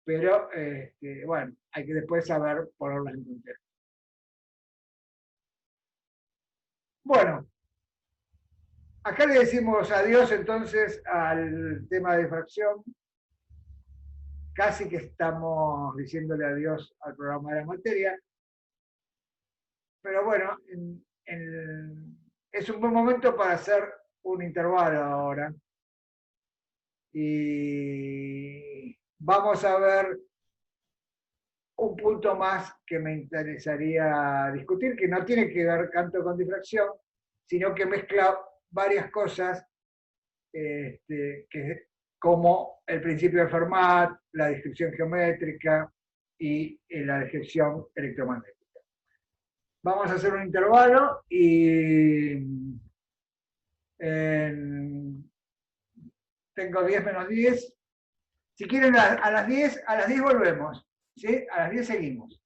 Pero, bueno, hay que después saber ponerlas en contexto. Bueno, acá le decimos adiós entonces al tema de difracción. Casi que estamos diciéndole adiós al programa de la materia. Pero bueno, es un buen momento para hacer un intervalo ahora. Y vamos a ver un punto más que me interesaría discutir, que no tiene que ver tanto con difracción, sino que mezcla varias cosas, como el principio de Fermat, la descripción geométrica y la descripción electromagnética. Vamos a hacer un intervalo y tengo 10 menos 10. Si quieren, a las 10 volvemos. ¿Sí? A las 10 seguimos.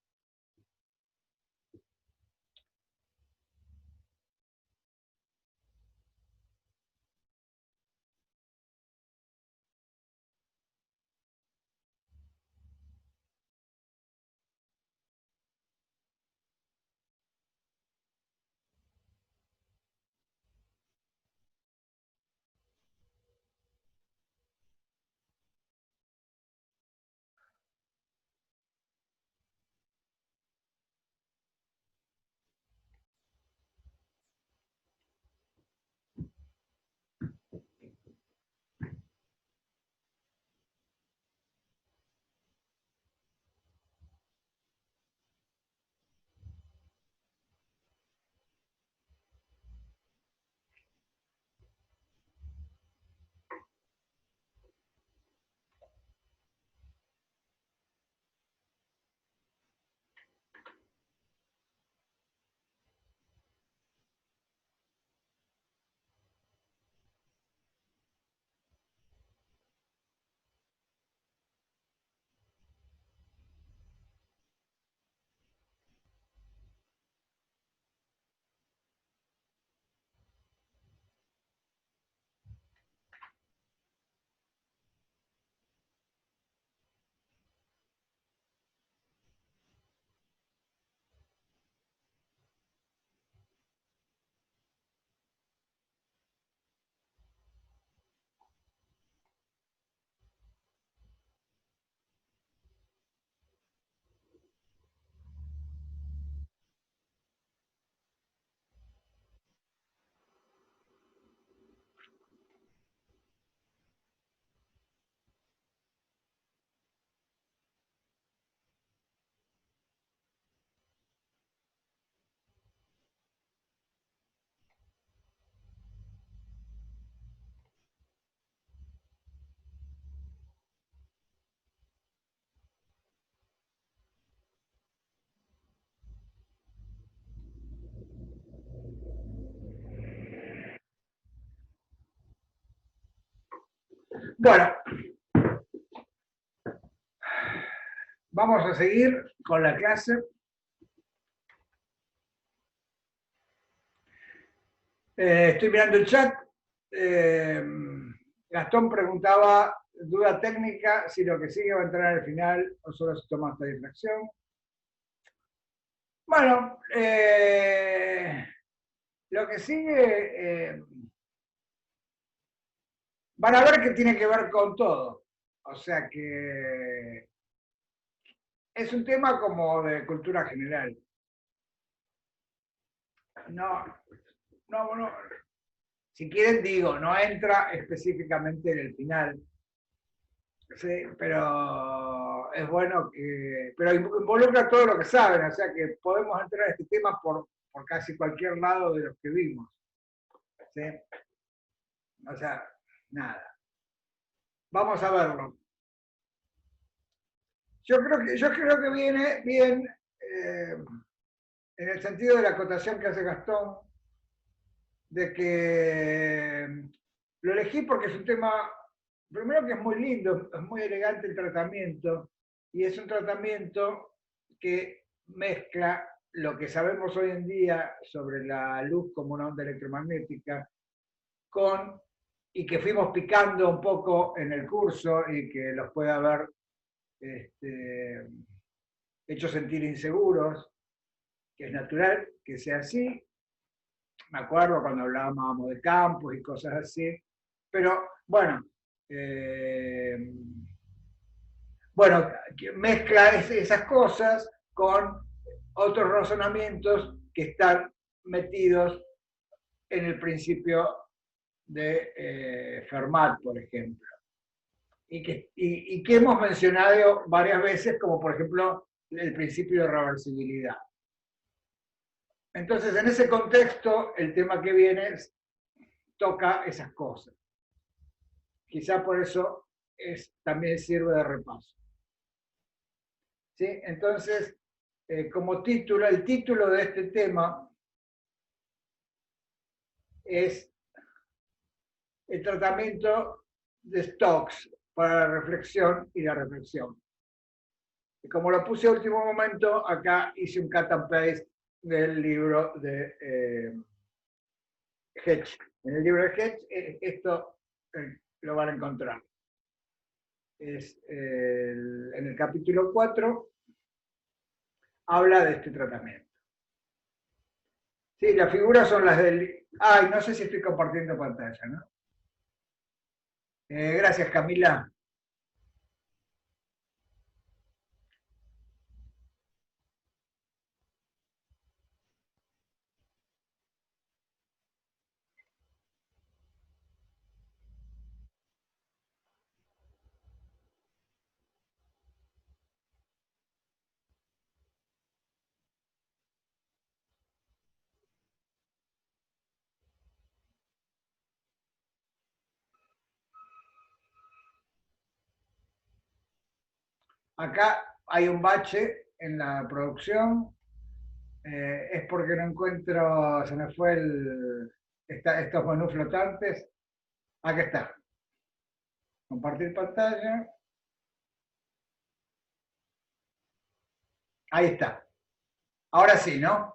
Bueno, vamos a seguir con la clase. Estoy mirando el chat. Gastón preguntaba, duda técnica, si lo que sigue va a entrar al final o solo se toma esta difracción. Bueno, lo que sigue, van a ver que tiene que ver con todo. O sea que es un tema como de cultura general. No, no. Si quieren digo, no entra específicamente en el final. Sí, pero es bueno que. Pero involucra todo lo que saben, o sea que podemos entrar en este tema por casi cualquier lado de los que vimos. ¿Sí? O sea, nada. Vamos a verlo. Yo creo que viene bien en el sentido de la acotación que hace Gastón, de que lo elegí porque es un tema, primero que es muy lindo, es muy elegante el tratamiento, y es un tratamiento que mezcla lo que sabemos hoy en día sobre la luz como una onda electromagnética con, y que fuimos picando un poco en el curso y que los puede haber hecho sentir inseguros, que es natural que sea así. Me acuerdo cuando hablábamos de campos y cosas así, pero bueno, mezcla esas cosas con otros razonamientos que están metidos en el principio de Fermat, por ejemplo, y que hemos mencionado varias veces, como por ejemplo el principio de reversibilidad. Entonces, en ese contexto, el tema que viene toca esas cosas. Quizá por eso también sirve de repaso. ¿Sí? Entonces, como título, el título de este tema es el tratamiento de Stokes para la reflexión y la reflexión. Y como lo puse a último momento, acá hice un cut and paste del libro de Hedge. En el libro de Hedge, esto lo van a encontrar. Es en el capítulo 4, habla de este tratamiento. Sí, las figuras son las del... Ay, no sé si estoy compartiendo pantalla, ¿no? Gracias, Camila. Acá hay un bache en la producción. Es porque no encuentro, se me fue estos menús flotantes. Acá está. Compartir pantalla. Ahí está. Ahora sí, ¿no?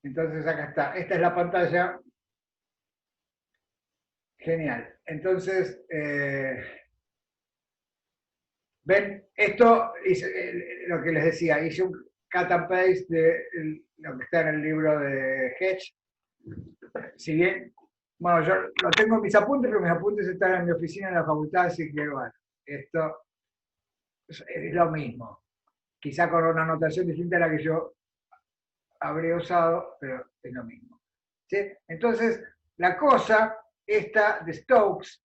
Entonces acá está. Esta es la pantalla. Genial. Entonces, ven, esto es lo que les decía, hice un cut and paste de lo que está en el libro de Hedge. Si bien, bueno, yo lo tengo en mis apuntes, pero mis apuntes están en mi oficina en la facultad, así que bueno, esto es lo mismo. Quizá con una anotación distinta a la que yo habría usado, pero es lo mismo. ¿Sí? Entonces, la cosa, esta de Stokes,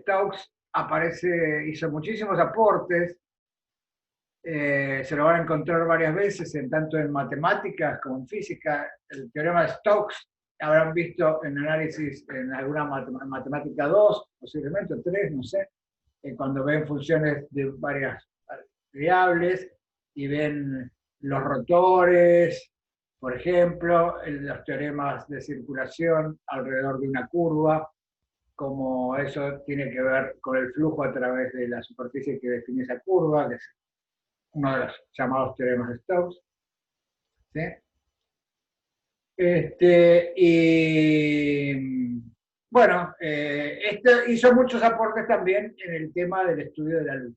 Stokes hizo muchísimos aportes, se lo van a encontrar varias veces, tanto en matemáticas como en física. El teorema de Stokes habrán visto en análisis en alguna matemática 2, posiblemente 3, no sé, cuando ven funciones de varias variables y ven los rotores, por ejemplo, los teoremas de circulación alrededor de una curva, como eso tiene que ver con el flujo a través de la superficie que define esa curva, que es uno de los llamados teoremas de Stokes. ¿Sí? Y bueno, hizo muchos aportes también en el tema del estudio de la luz.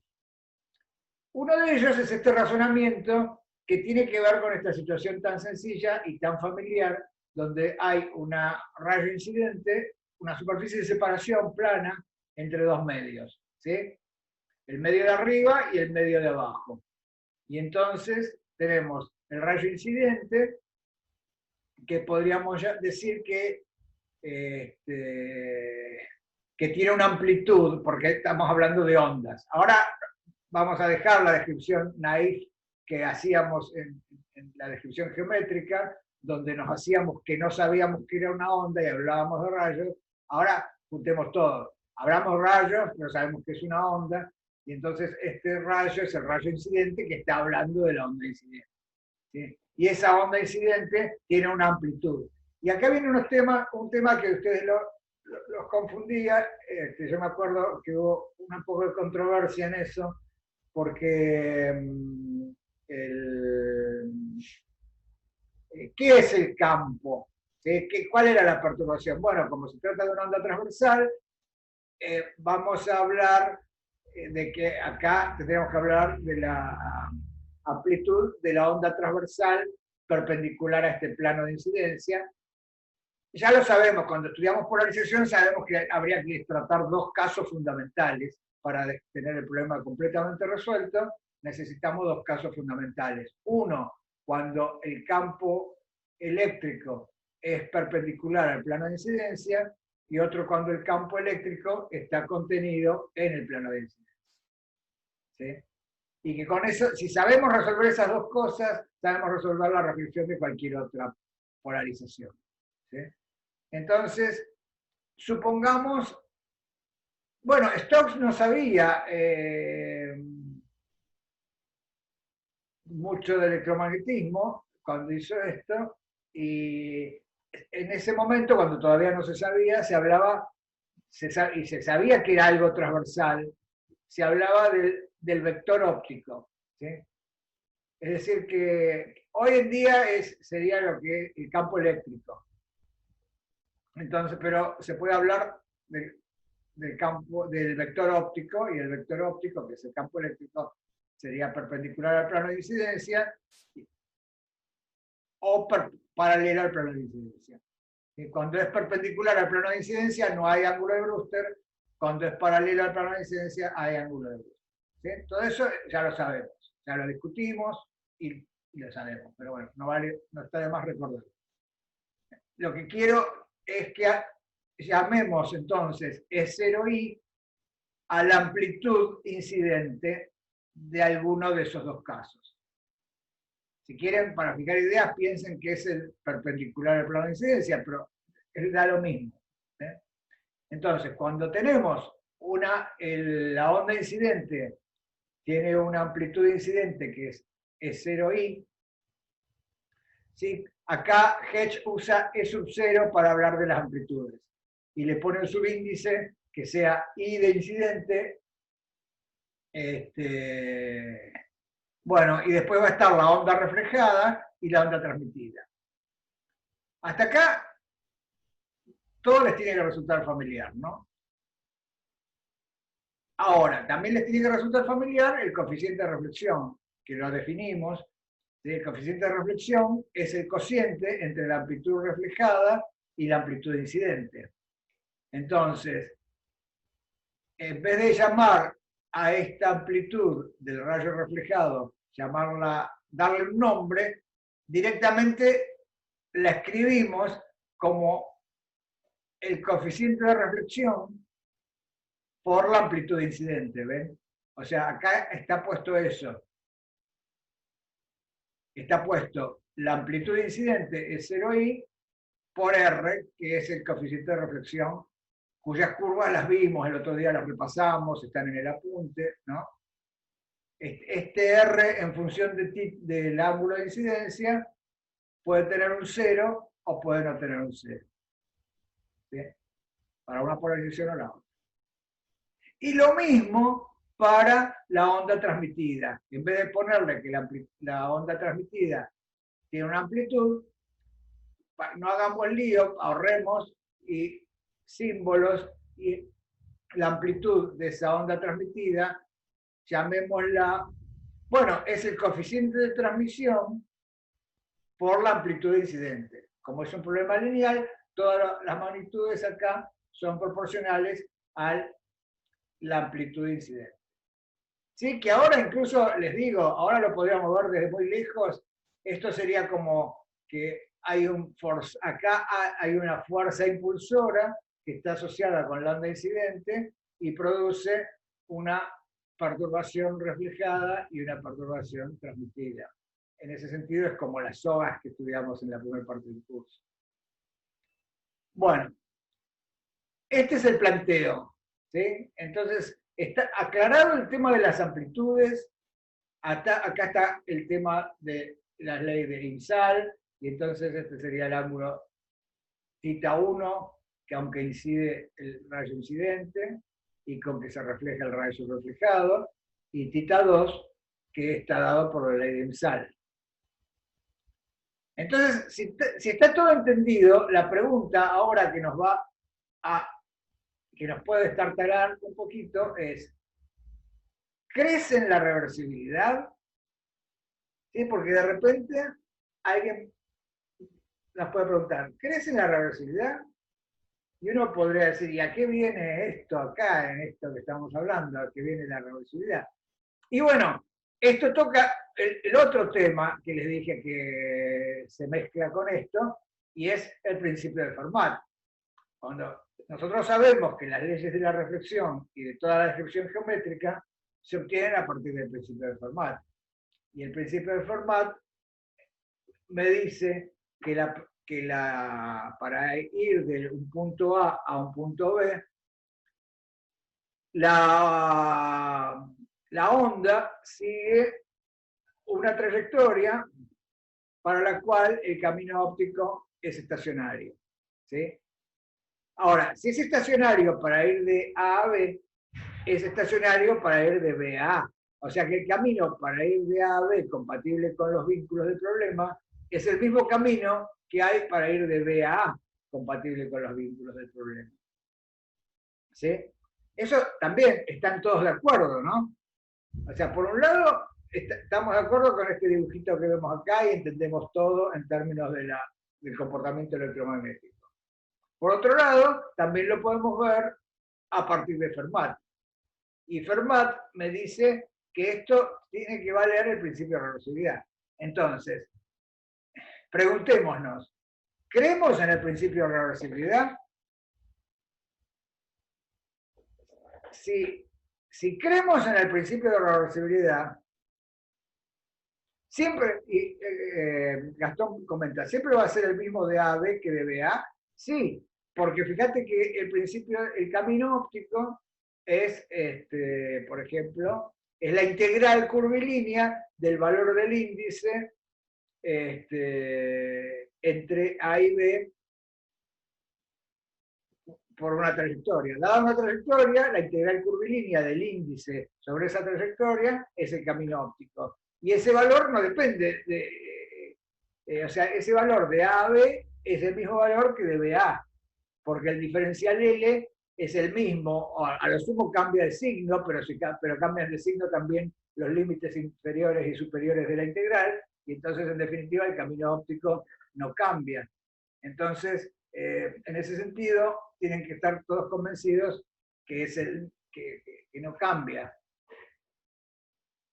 Uno de ellos es este razonamiento que tiene que ver con esta situación tan sencilla y tan familiar, donde hay una rayo incidente, una superficie de separación plana entre dos medios, ¿sí? El medio de arriba y el medio de abajo. Y entonces tenemos el rayo incidente, que podríamos decir que tiene una amplitud, porque estamos hablando de ondas. Ahora vamos a dejar la descripción naif que hacíamos en la descripción geométrica, donde nos hacíamos que no sabíamos que era una onda y hablábamos de rayos. Ahora juntemos todo. Hablamos rayos, pero sabemos que es una onda, y entonces este rayo es el rayo incidente que está hablando de la onda incidente, ¿sí? Y esa onda incidente tiene una amplitud. Y acá viene un tema que ustedes los confundía. Yo me acuerdo que hubo un poco de controversia en eso, porque ¿qué es el campo? ¿Cuál era la perturbación? Bueno, como se trata de una onda transversal, vamos a hablar de que acá tendríamos que hablar de la amplitud de la onda transversal perpendicular a este plano de incidencia. Ya lo sabemos, cuando estudiamos polarización sabemos que habría que tratar dos casos fundamentales para tener el problema completamente resuelto. Necesitamos dos casos fundamentales. Uno, cuando el campo eléctrico es perpendicular al plano de incidencia, y otro cuando el campo eléctrico está contenido en el plano de incidencia, ¿sí? Y que con eso, si sabemos resolver esas dos cosas, sabemos resolver la reflexión de cualquier otra polarización, ¿sí? Entonces, supongamos, bueno, Stokes no sabía mucho de electromagnetismo cuando hizo esto, y en ese momento, cuando todavía no se sabía, se hablaba, y se sabía que era algo transversal, se hablaba del vector óptico, ¿sí? Es decir, que hoy en día sería lo que el campo eléctrico. Entonces, pero se puede hablar del campo, del vector óptico, y el vector óptico, que es el campo eléctrico, sería perpendicular al plano de incidencia o paralelo al plano de incidencia. Y cuando es perpendicular al plano de incidencia no hay ángulo de Brewster, cuando es paralelo al plano de incidencia hay ángulo de Brewster, ¿sí? Todo eso ya lo sabemos, ya lo discutimos y lo sabemos, pero bueno, no está de más recordarlo. Lo que quiero es que llamemos entonces E0i a la amplitud incidente de alguno de esos dos casos. Si quieren, para fijar ideas, piensen que es el perpendicular al plano de incidencia, pero da lo mismo, ¿eh? Entonces, cuando tenemos la onda incidente tiene una amplitud incidente que es E0i, ¿sí? Acá Hedge usa E sub 0 para hablar de las amplitudes y le pone un subíndice que sea I de incidente. Bueno, y después va a estar la onda reflejada y la onda transmitida. Hasta acá, todo les tiene que resultar familiar, ¿no? Ahora, también les tiene que resultar familiar el coeficiente de reflexión, que lo definimos. El coeficiente de reflexión es el cociente entre la amplitud reflejada y la amplitud incidente. Entonces, en vez de llamar a esta amplitud del rayo reflejado, darle un nombre, directamente la escribimos como el coeficiente de reflexión por la amplitud incidente, ¿ven? O sea, acá está puesto eso. Está puesto la amplitud incidente es 0i por R, que es el coeficiente de reflexión, cuyas curvas las vimos el otro día, las repasamos, están en el apunte, ¿no? Este R, en función del ángulo de incidencia, puede tener un 0 o puede no tener un 0. ¿Sí? Para una polarización o la otra. Y lo mismo para la onda transmitida. En vez de ponerle que la onda transmitida tiene una amplitud, no hagamos lío, ahorremos y símbolos, y la amplitud de esa onda transmitida, llamémosla Bueno, es el coeficiente de transmisión por la amplitud de incidente. Como es un problema lineal, todas las magnitudes acá son proporcionales a la amplitud de incidente. Sí, que ahora incluso les digo, ahora lo podríamos ver desde muy lejos, esto sería como que hay acá hay una fuerza impulsora que está asociada con la onda incidente y produce una perturbación reflejada y una perturbación transmitida. En ese sentido es como las sogas que estudiamos en la primera parte del curso. Bueno, este es el planteo, ¿sí? Entonces, está aclarado el tema de las amplitudes, acá está el tema de las leyes de IMSAL, y entonces este sería el ángulo θ1, que aunque incide el rayo incidente, y con que se refleja el rayo reflejado, y θ2, que está dado por la ley de IMSAL. Entonces, si está todo entendido, la pregunta ahora que nos va a, que nos puede estartalar un poquito es, ¿crees en la reversibilidad? ¿Sí? Porque de repente alguien nos puede preguntar, ¿crees en la reversibilidad? Y uno podría decir, ¿y a qué viene esto acá, en esto que estamos hablando? ¿A qué viene la reversibilidad? Y bueno, esto toca el otro tema que les dije que se mezcla con esto, y es el principio de Fermat. Cuando nosotros sabemos que las leyes de la reflexión y de toda la descripción geométrica se obtienen a partir del principio de Fermat. Y el principio de Fermat me dice que para ir de un punto A un punto B, la onda sigue una trayectoria para la cual el camino óptico es estacionario. ¿Sí? Ahora, si es estacionario para ir de A a B, es estacionario para ir de B a A. O sea que el camino para ir de A a B compatible con los vínculos del problema es el mismo camino que hay para ir de B a A compatible con los vínculos del problema. ¿Sí? Eso también están todos de acuerdo, ¿no? O sea, por un lado, estamos de acuerdo con este dibujito que vemos acá y entendemos todo en términos del comportamiento electromagnético. Por otro lado, también lo podemos ver a partir de Fermat. Y Fermat me dice que esto tiene que valer el principio de reversibilidad. Entonces, preguntémonos, ¿creemos en el principio de reversibilidad? Si creemos en el principio de reversibilidad, siempre, Gastón comenta, ¿siempre va a ser el mismo de A a B que de B a A? Sí, porque fíjate que el camino óptico es, por ejemplo, es la integral curvilínea del valor del índice entre A y B por una trayectoria. Dada una trayectoria, la integral curvilínea del índice sobre esa trayectoria es el camino óptico. Y ese valor no depende o sea, ese valor de A a B es el mismo valor que de B a A, porque el diferencial L es el mismo, a lo sumo cambia de signo, pero cambian de signo también los límites inferiores y superiores de la integral, y entonces en definitiva el camino óptico no cambia. Entonces, en ese sentido, tienen que estar todos convencidos que es que no cambia.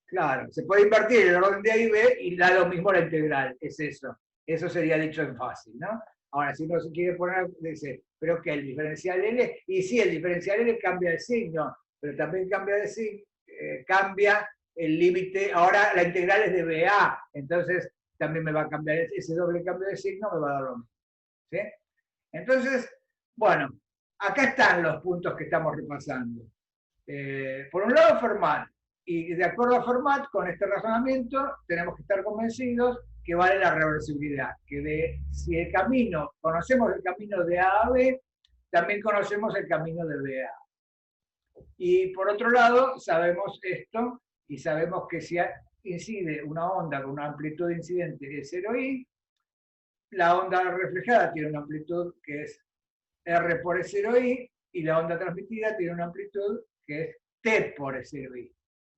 Claro, se puede invertir el orden de A y B y da lo mismo la integral, es eso. Eso sería dicho en fácil, ¿no? Ahora, si uno se quiere poner, dice, pero que el diferencial L, y sí, el diferencial L cambia de signo, pero también cambia de signo, cambia el límite, ahora la integral es de BA, entonces también me va a cambiar ese doble cambio de signo, me va a dar lo mismo. ¿Sí? Entonces, bueno, acá están los puntos que estamos repasando. Por un lado, Fermat, y de acuerdo a Fermat, con este razonamiento, tenemos que estar convencidos que vale la reversibilidad, que si el camino, conocemos el camino de A a B, también conocemos el camino de B a A. Y por otro lado, sabemos esto, y sabemos que si incide una onda con una amplitud de incidente de 0i, la onda reflejada tiene una amplitud que es R por E0i, y la onda transmitida tiene una amplitud que es T por E0i.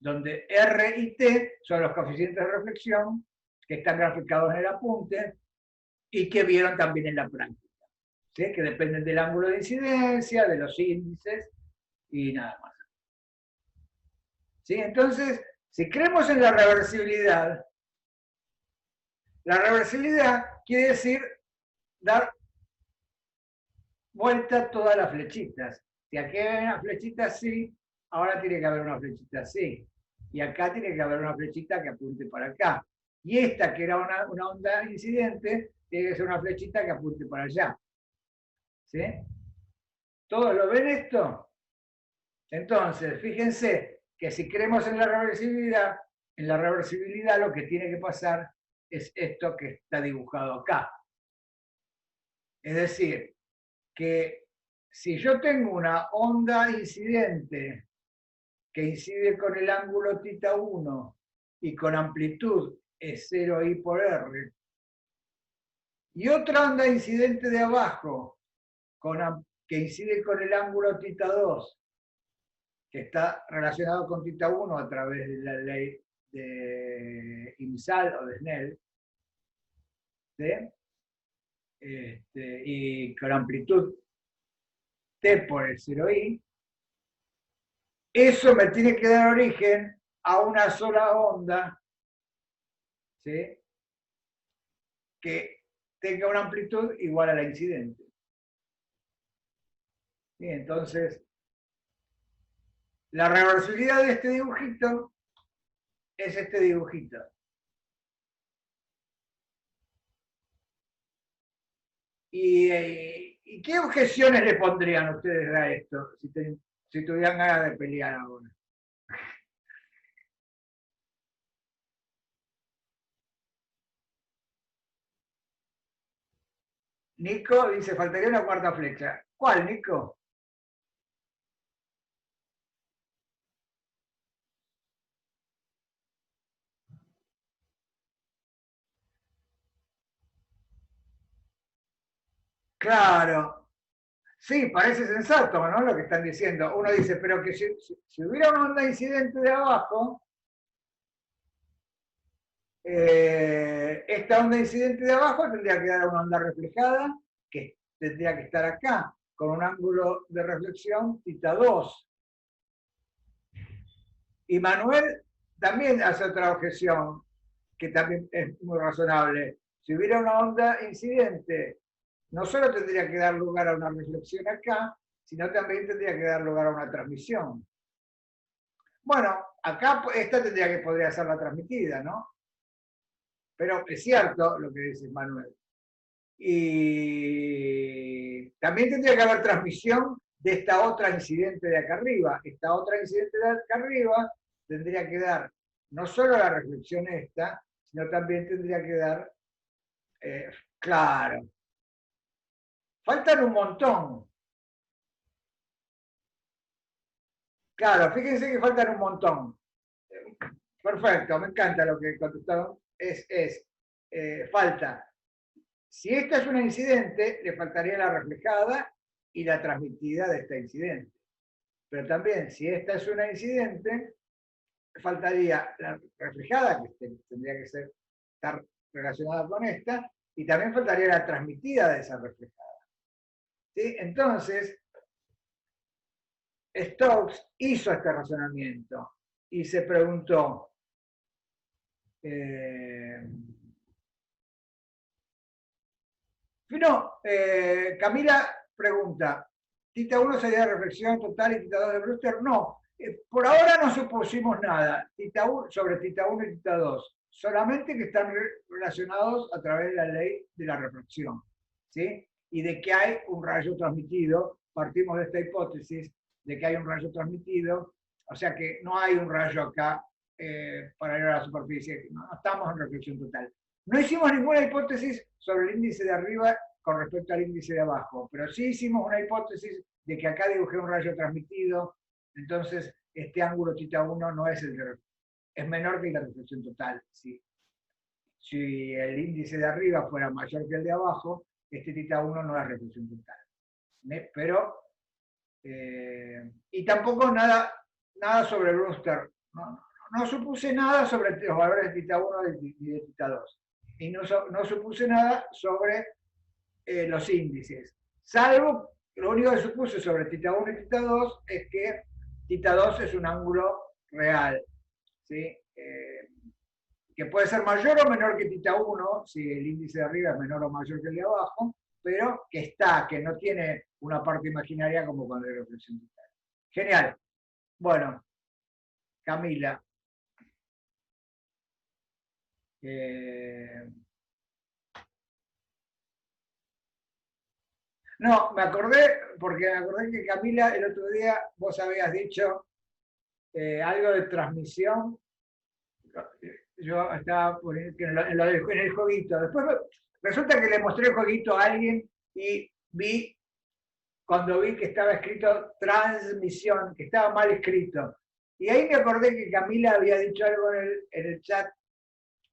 donde R y T son los coeficientes de reflexión que están graficados en el apunte y que vieron también en la práctica, ¿sí? Que dependen del ángulo de incidencia, de los índices y nada más. ¿Sí? Entonces, si creemos en la reversibilidad quiere decir dar vuelta a todas las flechitas. Si aquí hay una flechita así, ahora tiene que haber una flechita así. Y acá tiene que haber una flechita que apunte para acá. Y esta, que era una onda incidente, tiene que ser una flechita que apunte para allá. ¿Sí? ¿Todos lo ven esto? Entonces, fíjense que si creemos en la reversibilidad lo que tiene que pasar es esto que está dibujado acá. Es decir, que si yo tengo una onda incidente que incide con el ángulo θ1 y con amplitud es 0i por r, y otra onda incidente de abajo que incide con el ángulo θ2, que está relacionado con θ1 a través de la ley de Imsal o de Snell, ¿sí? Y con amplitud t por el 0i, eso me tiene que dar origen a una sola onda, ¿sí? Que tenga una amplitud igual a la incidente. ¿Sí? Entonces, la reversibilidad de este dibujito es este dibujito. ¿Y qué objeciones le pondrían ustedes a esto si tuvieran ganas de pelear ahora? Nico dice, faltaría una cuarta flecha. ¿Cuál, Nico? Claro. Sí, parece sensato, ¿no? Lo que están diciendo. Uno dice, pero que si hubiera una onda incidente de abajo, esta onda incidente de abajo tendría que dar una onda reflejada, que tendría que estar acá, con un ángulo de reflexión θ2. Y Manuel también hace otra objeción, que también es muy razonable. Si hubiera una onda incidente, no solo tendría que dar lugar a una reflexión acá, sino también tendría que dar lugar a una transmisión. Bueno, acá esta podría ser la transmitida, ¿no? Pero es cierto lo que dice Manuel. Y también tendría que haber transmisión de esta otra incidente de acá arriba. Esta otra incidente de acá arriba tendría que dar no solo la reflexión esta, sino también tendría que dar, claro, faltan un montón. Claro, fíjense que faltan un montón. Perfecto, me encanta lo que contestaron. Falta. Si esta es una incidente, le faltaría la reflejada y la transmitida de esta incidente. Pero también, si esta es una incidente, faltaría la reflejada, que tendría que estar relacionada con esta, y también faltaría la transmitida de esa reflejada. ¿Sí? Entonces, Stokes hizo este razonamiento y se preguntó, Camila pregunta, ¿θ1 sería reflexión total y θ2 de Brewster? No, por ahora no supusimos nada sobre θ1 y θ2, solamente que están relacionados a través de la ley de la reflexión, ¿sí? Y de que hay un rayo transmitido, partimos de esta hipótesis de que hay un rayo transmitido, o sea que no hay un rayo acá paralelo a la superficie, no estamos en reflexión total. No hicimos ninguna hipótesis sobre el índice de arriba con respecto al índice de abajo, pero sí hicimos una hipótesis de que acá dibujé un rayo transmitido, entonces este ángulo θ1 no es es menor que la reflexión total. ¿Sí? Si el índice de arriba fuera mayor que el de abajo, este θ1 no es reflexión total. Pero, y tampoco nada sobre Brewster, no no supuse nada sobre los valores de tita 1 y de tita 2. Y no supuse nada sobre los índices. Salvo, lo único que supuse sobre tita 1 y tita 2 es que tita 2 es un ángulo real, ¿sí? Que puede ser mayor o menor que tita 1, si el índice de arriba es menor o mayor que el de abajo, pero que está, que no tiene una parte imaginaria como cuando hay reflexión total. Genial. Bueno, Camila. No, me acordé, porque me acordé que Camila, el otro día vos habías dicho algo de transmisión. Yo estaba en el jueguito. Después resulta que le mostré el jueguito a alguien y cuando vi que estaba escrito transmisión, que estaba mal escrito. Y ahí me acordé que Camila había dicho algo en el chat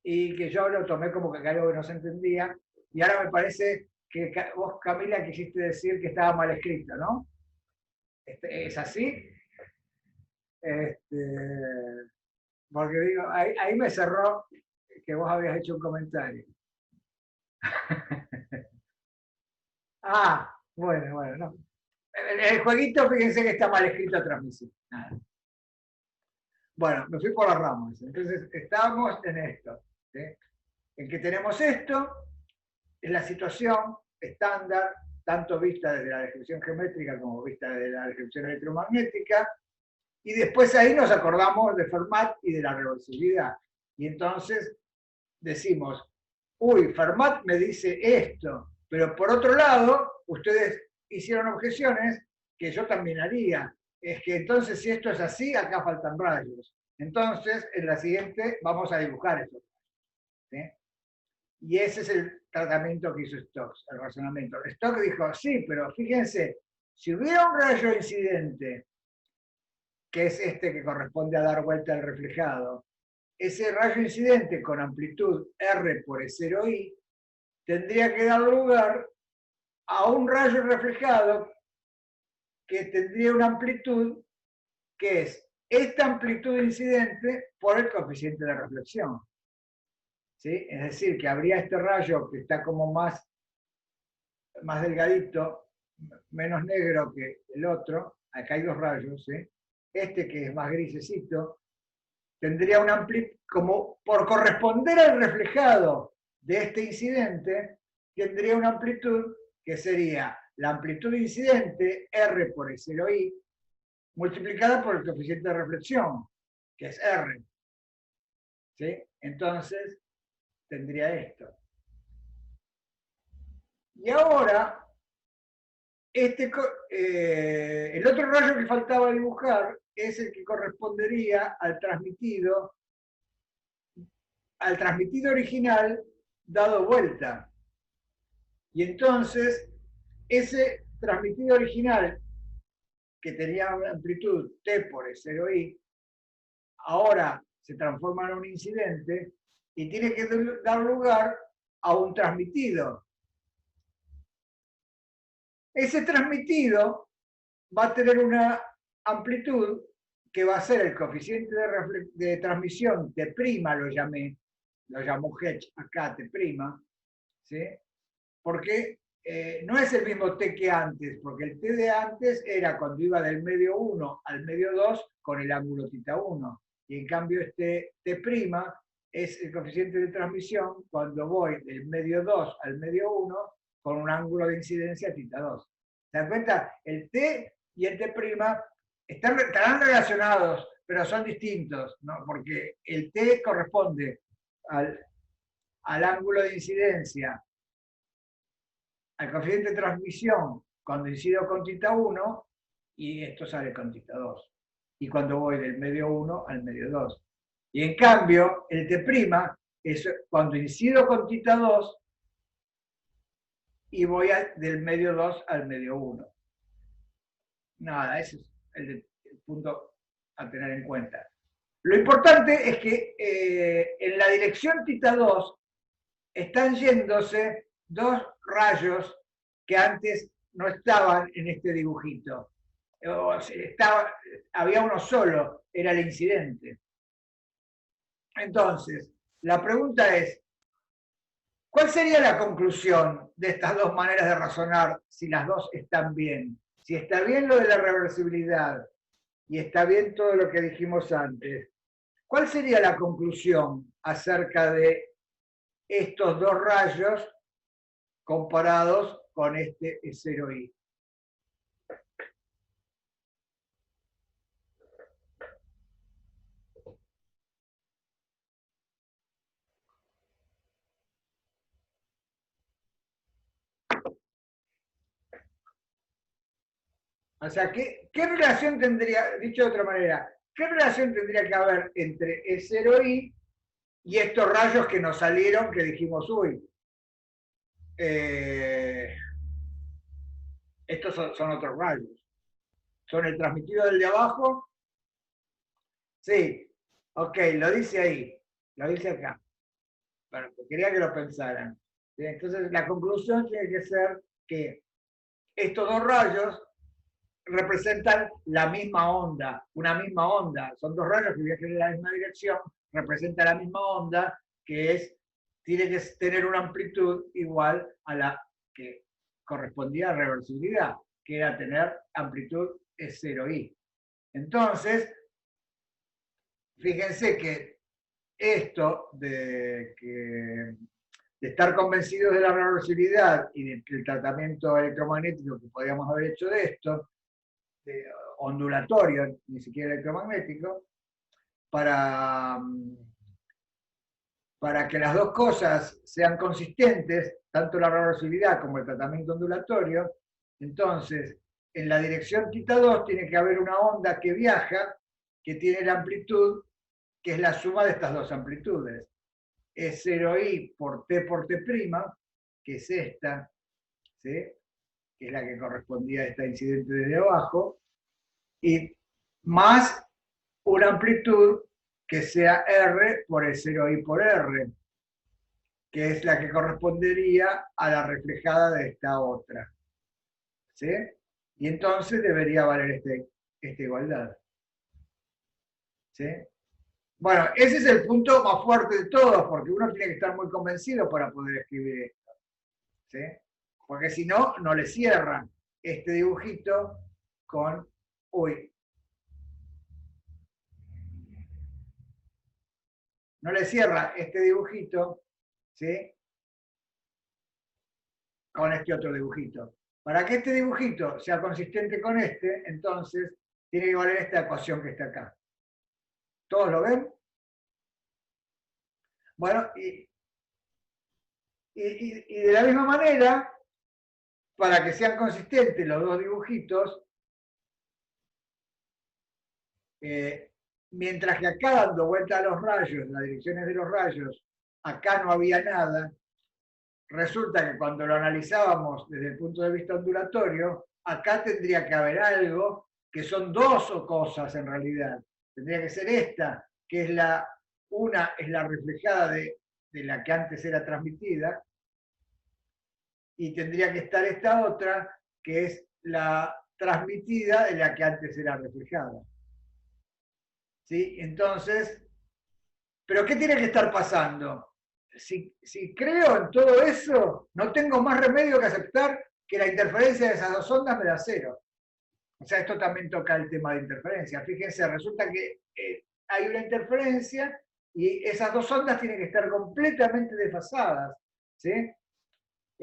y que yo lo tomé como que algo que no se entendía. Y ahora me parece que vos, Camila, quisiste decir que estaba mal escrito, ¿no? ¿Es así? Porque digo, ahí me cerró que vos habías hecho un comentario. Ah, bueno, no. El jueguito, fíjense que está mal escrito transmisión. Nada. Bueno, me fui por las ramas. Entonces, estábamos en esto. ¿Sí? En que tenemos esto, es la situación estándar, tanto vista desde la descripción geométrica como vista desde la descripción electromagnética, y después ahí nos acordamos de Fermat y de la reversibilidad. Y entonces decimos, uy, Fermat me dice esto, pero por otro lado, ustedes hicieron objeciones que yo también haría. Es que entonces si esto es así, acá faltan rayos. Entonces, en la siguiente vamos a dibujar esos rayos. ¿Sí? Y ese es el tratamiento que hizo Stokes, el razonamiento. Stokes dijo, sí, pero fíjense, si hubiera un rayo incidente, que es este que corresponde a dar vuelta al reflejado, ese rayo incidente con amplitud R por E0I tendría que dar lugar a un rayo reflejado que tendría una amplitud que es esta amplitud incidente por el coeficiente de reflexión. ¿Sí? Es decir, que habría este rayo que está como más delgadito, menos negro que el otro, acá hay dos rayos, ¿sí? Este que es más grisecito, tendría una amplitud, como por corresponder al reflejado de este incidente, tendría una amplitud que sería la amplitud incidente R por E0I multiplicada por el coeficiente de reflexión, que es R. ¿Sí? Entonces, tendría esto. Y ahora, el otro rayo que faltaba dibujar es el que correspondería al transmitido original dado vuelta. Y entonces, ese transmitido original, que tenía una amplitud T por E0I, ahora se transforma en un incidente y tiene que dar lugar a un transmitido. Ese transmitido va a tener una amplitud que va a ser el coeficiente de transmisión T', lo llamo H acá T', ¿sí? Porque no es el mismo T que antes, porque el T de antes era cuando iba del medio 1 al medio 2 con el ángulo θ1, y en cambio este T' es el coeficiente de transmisión cuando voy del medio 2 al medio 1 con un ángulo de incidencia θ2. ¿Se dan cuenta? El T y el T' estarán relacionados, pero son distintos, ¿no? Porque el T corresponde al ángulo de incidencia, al coeficiente de transmisión cuando incido con θ1, y esto sale con θ2. Y cuando voy del medio 1 al medio 2. Y en cambio, el T' es cuando incido con θ2 y voy del medio 2 al medio 1. Nada, ese es el punto a tener en cuenta. Lo importante es que en la dirección θ2 están yéndose dos rayos que antes no estaban en este dibujito. Había uno solo, era el incidente. Entonces, la pregunta es, ¿cuál sería la conclusión de estas dos maneras de razonar si las dos están bien? Si está bien lo de la reversibilidad y está bien todo lo que dijimos antes, ¿cuál sería la conclusión acerca de estos dos rayos comparados con este E0i? O sea, ¿qué relación tendría, dicho de otra manera, qué relación tendría que haber entre E0i y estos rayos que nos salieron que dijimos, uy, estos son otros rayos? ¿Son el transmitido del de abajo? Sí, ok, lo dice ahí, lo dice acá. Bueno, quería que lo pensaran. Entonces, la conclusión tiene que ser que estos dos rayos representan la misma onda, una misma onda. Son dos rayos que viajan en la misma dirección, representan la misma onda, que es, tiene que tener una amplitud igual a la que correspondía a reversibilidad, que era tener amplitud E0i. Entonces, fíjense que esto de estar convencidos de la reversibilidad y del tratamiento electromagnético que podíamos haber hecho de esto, ondulatorio, ni siquiera electromagnético, para que las dos cosas sean consistentes, tanto la reversibilidad como el tratamiento ondulatorio. Entonces, en la dirección θ2 tiene que haber una onda que viaja, que tiene la amplitud, que es la suma de estas dos amplitudes. Es 0i por t, que es esta, ¿sí? Que es la que correspondía a esta incidente desde abajo, y más una amplitud que sea R por E0i por R, que es la que correspondería a la reflejada de esta otra. ¿Sí? Y entonces debería valer esta igualdad. ¿Sí? Bueno, ese es el punto más fuerte de todos, porque uno tiene que estar muy convencido para poder escribir esto. ¿Sí? Porque si no, no le cierran este dibujito con, uy, no le cierra este dibujito, ¿sí? Con este otro dibujito. Para que este dibujito sea consistente con este, entonces tiene que valer esta ecuación que está acá. ¿Todos lo ven? Bueno, y de la misma manera, para que sean consistentes los dos dibujitos, mientras que acá dando vuelta a los rayos, las direcciones de los rayos, acá no había nada, resulta que cuando lo analizábamos desde el punto de vista ondulatorio, acá tendría que haber algo que son dos cosas en realidad. Tendría que ser esta, que es una es la reflejada de la que antes era transmitida, y tendría que estar esta otra, que es la transmitida de la que antes era reflejada. ¿Sí? Entonces, ¿pero qué tiene que estar pasando? Si creo en todo eso, no tengo más remedio que aceptar que la interferencia de esas dos ondas me da cero. O sea, esto también toca el tema de interferencia. Fíjense, resulta que hay una interferencia y esas dos ondas tienen que estar completamente desfasadas. ¿Sí?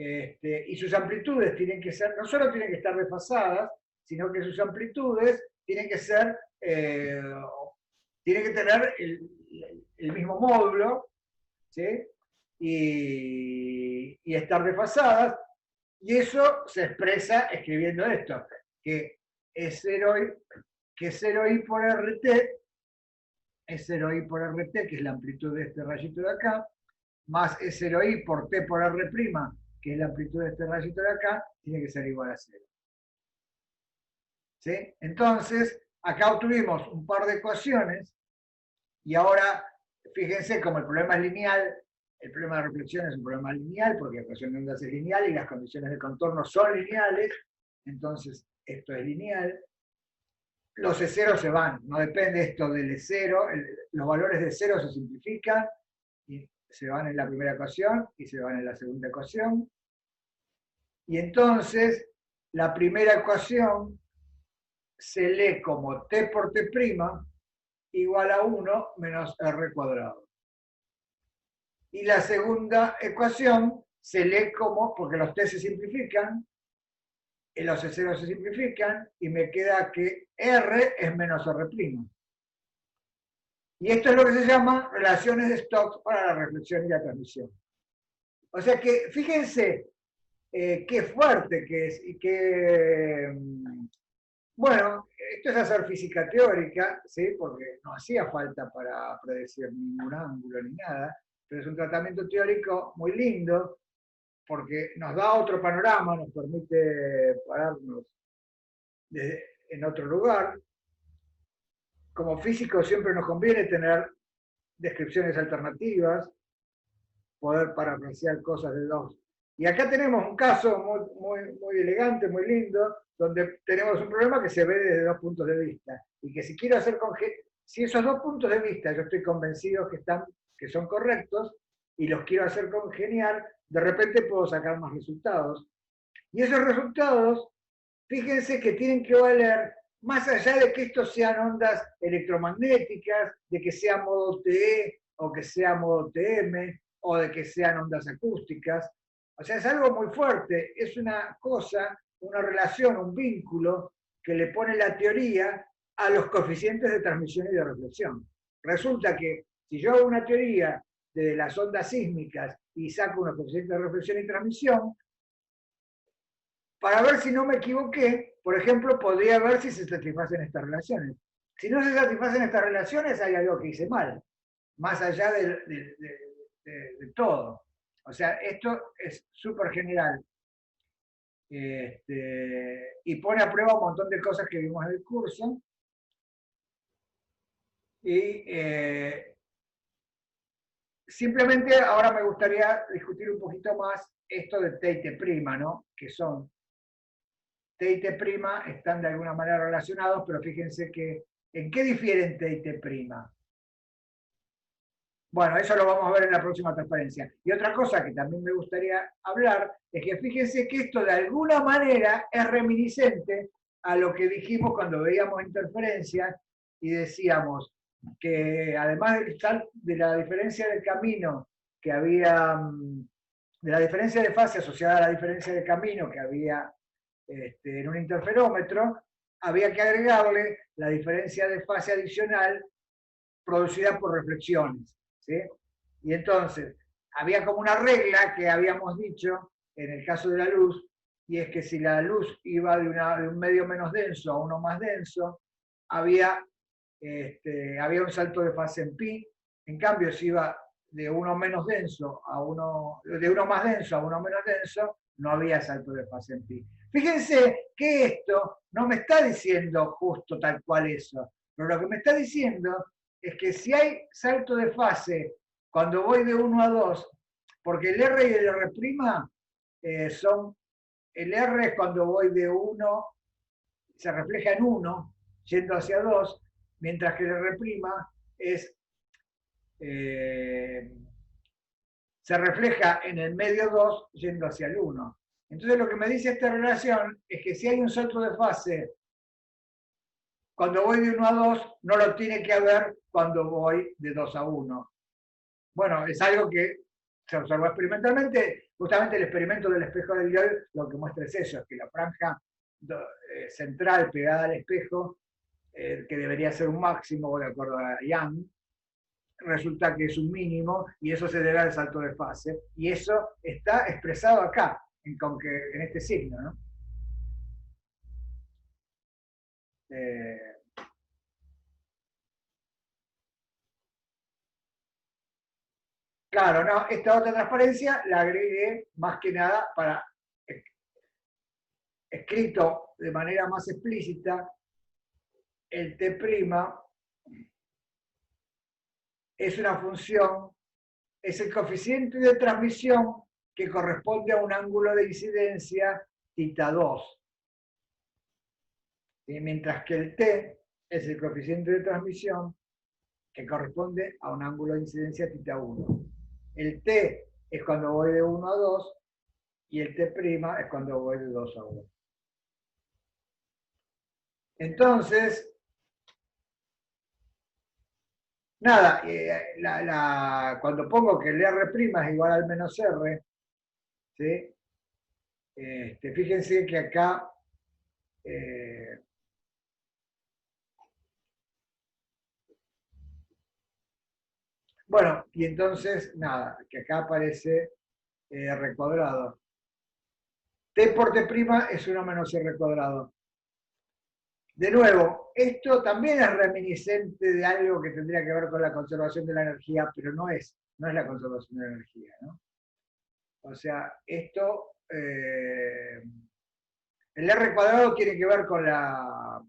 Y sus amplitudes tienen que ser, no solo tienen que estar desfasadas, sino que sus amplitudes tienen que ser, tienen que tener el mismo módulo, ¿sí? Y estar desfasadas, y eso se expresa escribiendo esto, que es 0i por RT, es 0i por RT, que es la amplitud de este rayito de acá, más es 0i por t por R', que es la amplitud de este rayito de acá, tiene que ser igual a 0. ¿Sí? Entonces, acá obtuvimos un par de ecuaciones, y ahora, fíjense, como el problema es lineal, el problema de reflexión es un problema lineal, porque la ecuación de ondas es lineal y las condiciones de contorno son lineales, entonces esto es lineal. los E0 se van, no depende esto del E0, los valores de 0 se simplifican y se van en la primera ecuación y se van en la segunda ecuación. Y entonces la primera ecuación se lee como t por t' igual a 1 menos r cuadrado. Y la segunda ecuación se lee como, porque los t se simplifican, y los E0 se simplifican, y me queda que R es menos R'. Y esto es lo que se llama relaciones de Stokes para la reflexión y la transmisión. O sea que, fíjense qué fuerte que es, y que, bueno, esto es hacer física teórica, ¿sí? Porque no hacía falta para predecir ningún ángulo ni nada, pero es un tratamiento teórico muy lindo, porque nos da otro panorama, nos permite pararnos en otro lugar. Como físicos siempre nos conviene tener descripciones alternativas, poder parafrasear cosas de dos. Y acá tenemos un caso muy elegante, muy lindo, donde tenemos un problema que se ve desde dos puntos de vista. Y que si quiero hacer si esos dos puntos de vista yo estoy convencido que son correctos y los quiero hacer congeniar, de repente puedo sacar más resultados. Y esos resultados, fíjense que tienen que valer más allá de que estos sean ondas electromagnéticas, de que sea modo TE o que sea modo TM, o de que sean ondas acústicas. O sea, es algo muy fuerte, es una cosa, una relación, un vínculo que le pone la teoría a los coeficientes de transmisión y de reflexión. Resulta que si yo hago una teoría de las ondas sísmicas y saco unos coeficientes de reflexión y transmisión, para ver si no me equivoqué, por ejemplo, podría ver si se satisfacen estas relaciones. Si no se satisfacen estas relaciones, hay algo que hice mal, más allá de todo. O sea, esto es súper general. Y pone a prueba un montón de cosas que vimos en el curso. Y simplemente ahora me gustaría discutir un poquito más esto de T y T', ¿no? Que son T y T' están de alguna manera relacionados, pero fíjense que ¿en qué difieren T y T'? Bueno, eso lo vamos a ver en la próxima transparencia. Y otra cosa que también me gustaría hablar es que fíjense que esto de alguna manera es reminiscente a lo que dijimos cuando veíamos interferencias y decíamos que además de la diferencia de camino que había, de la diferencia de fase asociada a la diferencia de camino que había en un interferómetro, había que agregarle la diferencia de fase adicional producida por reflexiones. ¿Sí? Y entonces, había como una regla que habíamos dicho en el caso de la luz, y es que si la luz iba de un medio menos denso a uno más denso, había un salto de fase en pi. En cambio, si iba de uno menos denso de uno más denso a uno menos denso, no había salto de fase en pi. Fíjense que esto no me está diciendo justo tal cual eso, pero lo que me está diciendo es que si hay salto de fase cuando voy de 1 a 2, porque el R y el R' el R es cuando voy de 1, se refleja en 1, yendo hacia 2, mientras que el R' se refleja en el medio 2, yendo hacia el 1. Entonces lo que me dice esta relación es que si hay un salto de fase cuando voy de 1 a 2, no lo tiene que haber cuando voy de 2 a 1. Bueno, es algo que se observó experimentalmente. Justamente el experimento del espejo de Liouville lo que muestra es eso, es que la franja central pegada al espejo, que debería ser un máximo de acuerdo a Young, resulta que es un mínimo y eso se debe al salto de fase. Y eso está expresado acá, en este signo, ¿no? Claro, no, esta otra transparencia la agregué más que nada para escrito de manera más explícita. El T' es una función, es el coeficiente de transmisión que corresponde a un ángulo de incidencia θ2. Mientras que el T es el coeficiente de transmisión que corresponde a un ángulo de incidencia θ1. El T es cuando voy de 1 a 2 y el T' es cuando voy de 2 a 1. Entonces, nada, cuando pongo que el R' es igual al menos R, ¿sí? Fíjense que acá bueno, y entonces, nada, que acá aparece R cuadrado. T por T' es 1 menos R cuadrado. De nuevo, esto también es reminiscente de algo que tendría que ver con la conservación de la energía, pero no es la conservación de la energía, ¿no? O sea, esto, el R cuadrado tiene que ver con la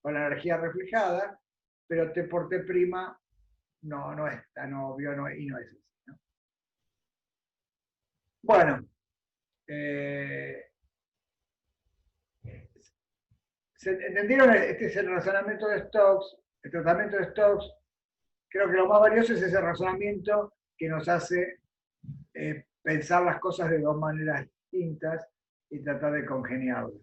energía reflejada, pero T por T' no es tan obvio y no es así, ¿no? Bueno, ¿entendieron? Este es el razonamiento de Stokes, el tratamiento de Stokes. Creo que lo más valioso es ese razonamiento que nos hace pensar las cosas de dos maneras distintas y tratar de congeniarlas.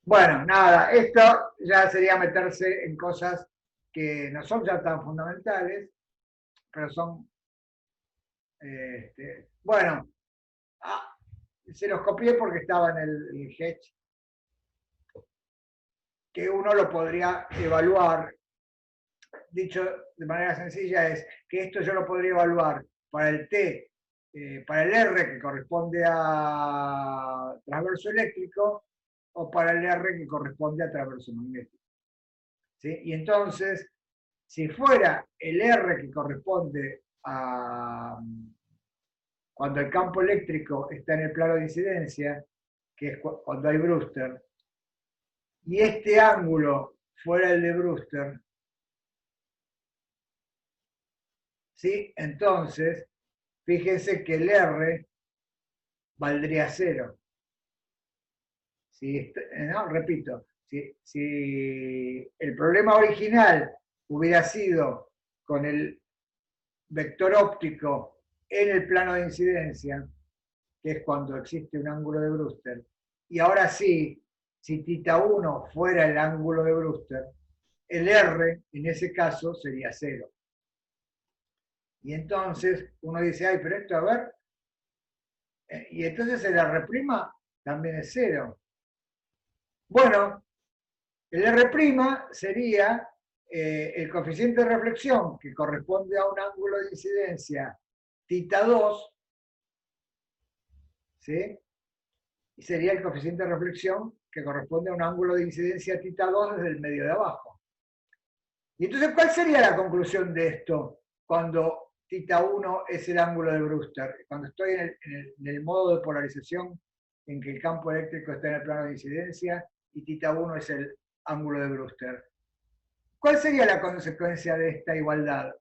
Bueno, nada, esto ya sería meterse en cosas que no son ya tan fundamentales, pero son, bueno, se los copié porque estaba en el Hedge, que uno lo podría evaluar, dicho de manera sencilla, es que esto yo lo podría evaluar para el T, para el R que corresponde a transverso eléctrico, o para el R que corresponde a transverso magnético. ¿Sí? Y entonces, si fuera el R que corresponde a cuando el campo eléctrico está en el plano de incidencia, que es cuando hay Brewster, y este ángulo fuera el de Brewster, ¿sí? Entonces, fíjense que el R valdría 0. No, repito, si el problema original hubiera sido con el vector óptico en el plano de incidencia, que es cuando existe un ángulo de Brewster, y ahora sí, si θ1 fuera el ángulo de Brewster, el R en ese caso sería 0. Y entonces uno dice, ay, pero esto, a ver, y entonces el R' también es 0. Bueno, el R' sería el coeficiente de reflexión que corresponde a un ángulo de incidencia θ2, ¿sí? Y sería el coeficiente de reflexión que corresponde a un ángulo de incidencia θ2 desde el medio de abajo. Y entonces, ¿cuál sería la conclusión de esto cuando θ1 es el ángulo de Brewster? Cuando estoy en el modo de polarización en que el campo eléctrico está en el plano de incidencia y θ1 es el ángulo de Brewster. ¿Cuál sería la consecuencia de esta igualdad?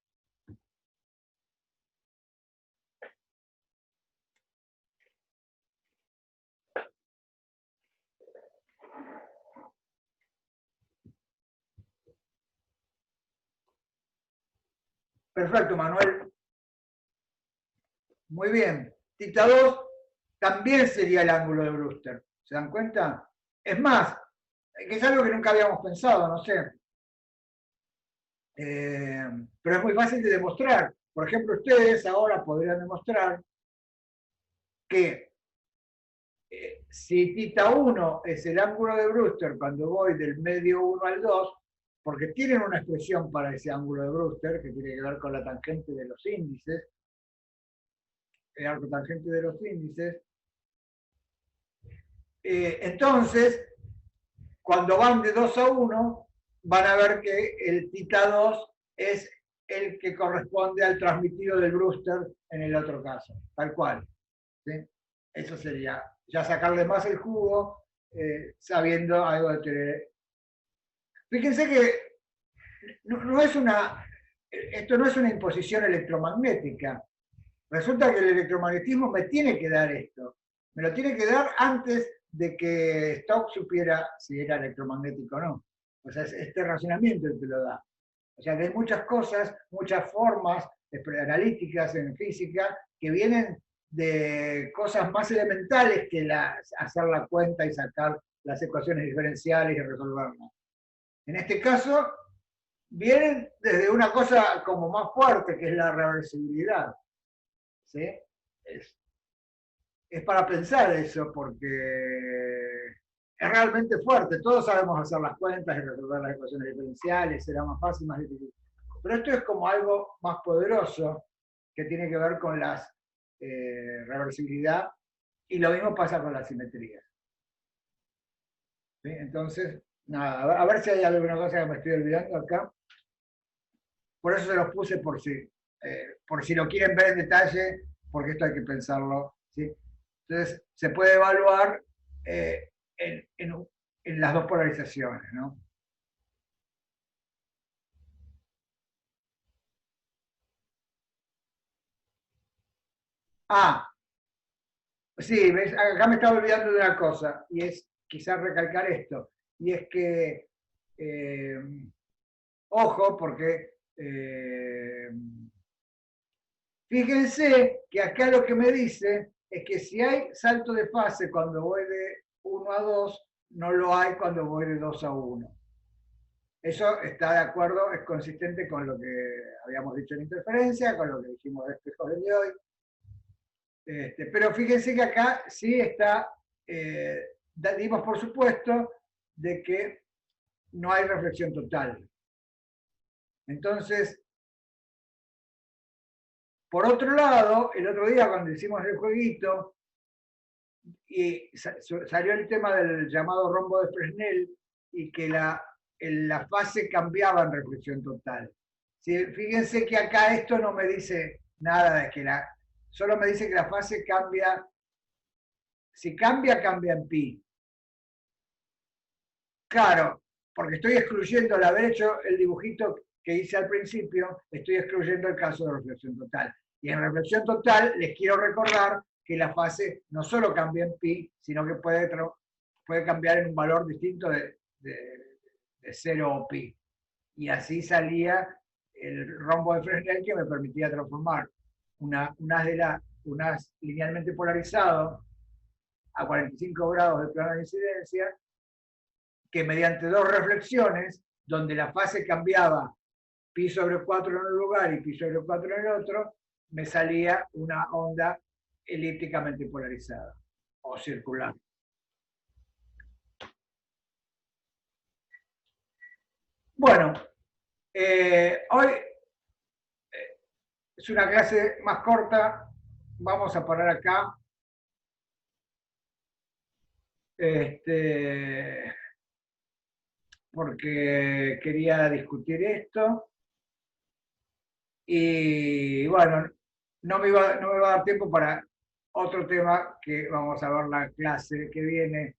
Perfecto, Manuel. Muy bien. θ2 también sería el ángulo de Brewster. ¿Se dan cuenta? Es más, que es algo que nunca habíamos pensado, no sé. Pero es muy fácil de demostrar. Por ejemplo, ustedes ahora podrían demostrar que si θ1 es el ángulo de Brewster cuando voy del medio 1 al 2, porque tienen una expresión para ese ángulo de Brewster que tiene que ver con la tangente de los índices, el arco tangente de los índices. Entonces, cuando van de 2 a 1, van a ver que el θ2 es el que corresponde al transmitido del Brewster en el otro caso, tal cual. ¿Sí? Eso sería ya sacarle más el jugo, sabiendo algo de teoría. Fíjense que esto no es una imposición electromagnética. Resulta que el electromagnetismo me tiene que dar esto. Me lo tiene que dar antes de que Stokes supiera si era electromagnético o no. O sea, es este razonamiento el que lo da. O sea, que hay muchas cosas, muchas formas analíticas en física que vienen de cosas más elementales que hacer la cuenta y sacar las ecuaciones diferenciales y resolverlas. En este caso, vienen desde una cosa como más fuerte, que es la reversibilidad. ¿Sí? Es para pensar eso, porque es realmente fuerte. Todos sabemos hacer las cuentas y resolver las ecuaciones diferenciales, será más fácil, más difícil. Pero esto es como algo más poderoso que tiene que ver con la reversibilidad, y lo mismo pasa con las simetrías. ¿Sí? Entonces, nada, a ver si hay alguna cosa que me estoy olvidando acá. Por eso se los puse por si lo quieren ver en detalle, porque esto hay que pensarlo. ¿Sí? Entonces, se puede evaluar en las dos polarizaciones, ¿no? Ah, sí, ¿ves? Acá me estaba olvidando de una cosa, y es quizás recalcar esto, y es que, ojo, porque fíjense que acá lo que me dice es que si hay salto de fase cuando voy de 1 a 2, no lo hay cuando voy de 2 a 1. Eso está de acuerdo, es consistente con lo que habíamos dicho en interferencia, con lo que dijimos de espejos de Lioy. Pero fíjense que acá sí está, dimos por supuesto de que no hay reflexión total. Entonces, por otro lado, el otro día cuando hicimos el jueguito, y salió el tema del llamado rombo de Fresnel, y que la fase cambiaba en reflexión total. ¿Sí? Fíjense que acá esto no me dice nada de que solo me dice que la fase cambia, si cambia, cambia en pi. Claro, porque estoy excluyendo, al haber hecho el dibujito que hice al principio, estoy excluyendo el caso de reflexión total. Y en reflexión total les quiero recordar que la fase no solo cambia en pi, sino que puede cambiar en un valor distinto de 0 o pi. Y así salía el rombo de Fresnel, que me permitía transformar unas linealmente polarizado a 45 grados de plano de incidencia, que mediante dos reflexiones, donde la fase cambiaba pi sobre 4 en un lugar y pi sobre 4 en el otro, me salía una onda elípticamente polarizada o circular. Bueno, hoy es una clase más corta, vamos a parar acá. Porque quería discutir esto. Y bueno, no me va a dar tiempo para otro tema que vamos a ver la clase que viene,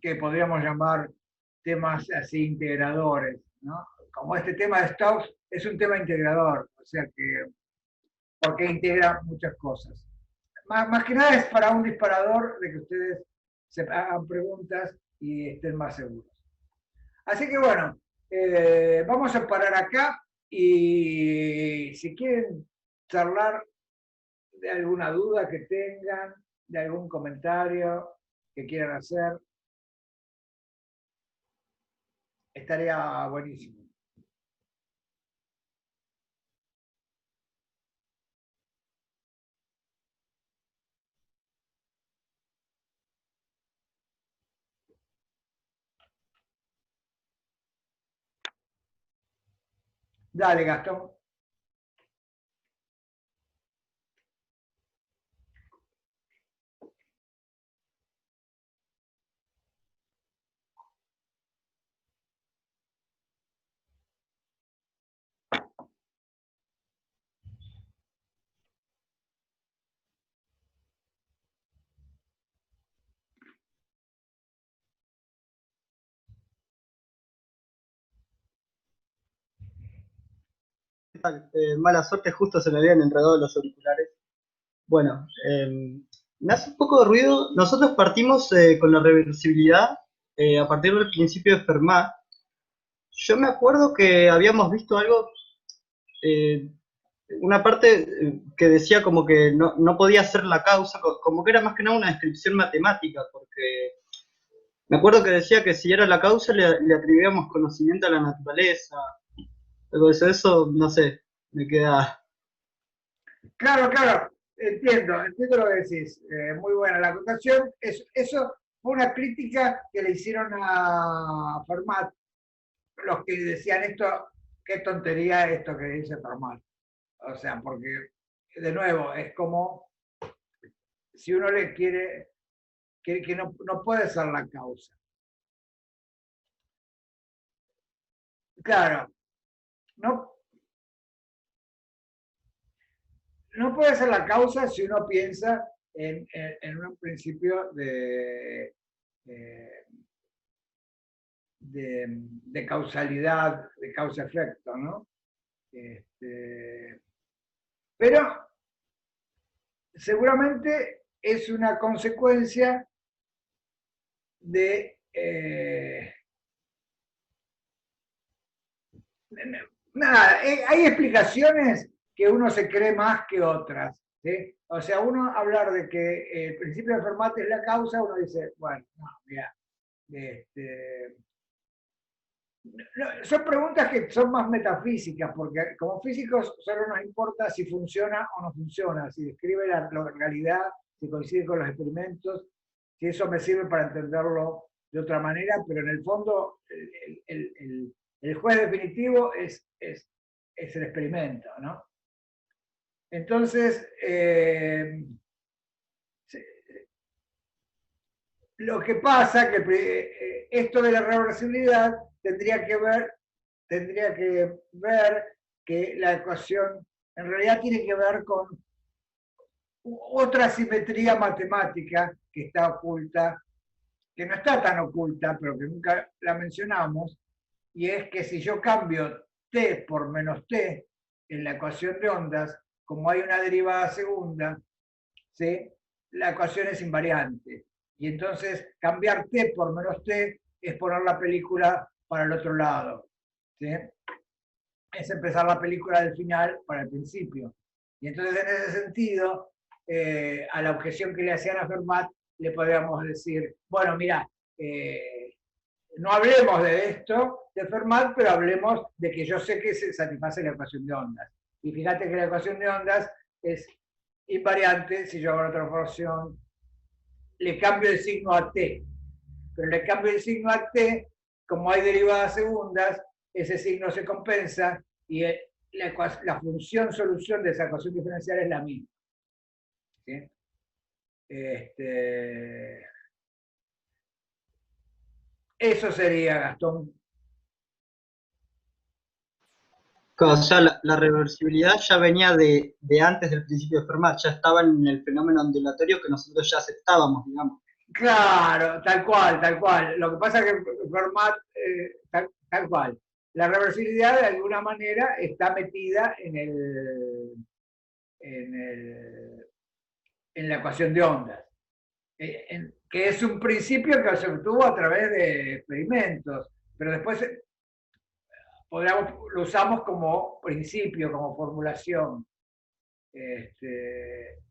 que podríamos llamar temas así integradores, ¿no? Como este tema de Stokes es un tema integrador, o sea que, porque integra muchas cosas. Más que nada es para un disparador de que ustedes se hagan preguntas y estén más seguros. Así que bueno, vamos a parar acá, y si quieren charlar de alguna duda que tengan, de algún comentario que quieran hacer, estaría buenísimo. Dale, Gastón. Mala suerte, justo se me habían enredado los auriculares. Bueno, Me hace un poco de ruido. Nosotros partimos con la reversibilidad a partir del principio de Fermat. Yo me acuerdo que habíamos visto algo, eh, una parte que decía como que no podía ser la causa, como que era más que nada una descripción matemática, porque me acuerdo que decía que si era la causa le atribuíamos conocimiento a la naturaleza, algo de eso, no sé, me queda... Claro, claro, entiendo lo que decís. Muy buena la acotación. Eso fue una crítica que le hicieron a Fermat, los que decían esto, qué tontería esto que dice Fermat. O sea, porque, de nuevo, es como si uno le quiere, que no puede ser la causa. Claro, no, no puede ser la causa si uno piensa en un principio de, de causalidad, de causa-efecto, ¿no? Pero seguramente es una consecuencia de... nada, hay explicaciones que uno se cree más que otras. ¿Sí? O sea, uno hablar de que el principio de Fermat es la causa, uno dice, bueno, no, mira, son preguntas que son más metafísicas, porque como físicos solo nos importa si funciona o no funciona, si describe la realidad, si coincide con los experimentos, si eso me sirve para entenderlo de otra manera, pero en el fondo el juez definitivo es el experimento, ¿no? Entonces, lo que pasa que esto de la reversibilidad tendría que ver que la ecuación en realidad tiene que ver con otra simetría matemática que está oculta, que no está tan oculta, pero que nunca la mencionamos, y es que si yo cambio t por menos t en la ecuación de ondas, como hay una derivada segunda, ¿sí? La ecuación es invariante. Y entonces cambiar t por menos t es poner la película para el otro lado. ¿Sí? Es empezar la película del final para el principio. Y entonces en ese sentido, a la objeción que le hacían a Fermat, le podríamos decir, bueno, mira, no hablemos de esto, de Fermat, pero hablemos de que yo sé que se satisface la ecuación de ondas. Y fíjate que la ecuación de ondas es invariante si yo hago la transformación, le cambio el signo a t, pero le cambio el signo a t, como hay derivadas segundas, ese signo se compensa y la función solución de esa ecuación diferencial es la misma. ¿Sí? Eso sería, Gastón. O sea, la reversibilidad ya venía de antes del principio de Fermat, ya estaba en el fenómeno ondulatorio que nosotros ya aceptábamos, digamos. Claro, tal cual, tal cual. Lo que pasa es que Fermat, tal cual. La reversibilidad de alguna manera está metida en la ecuación de ondas, que es un principio que se obtuvo a través de experimentos, pero después lo usamos como principio, como formulación.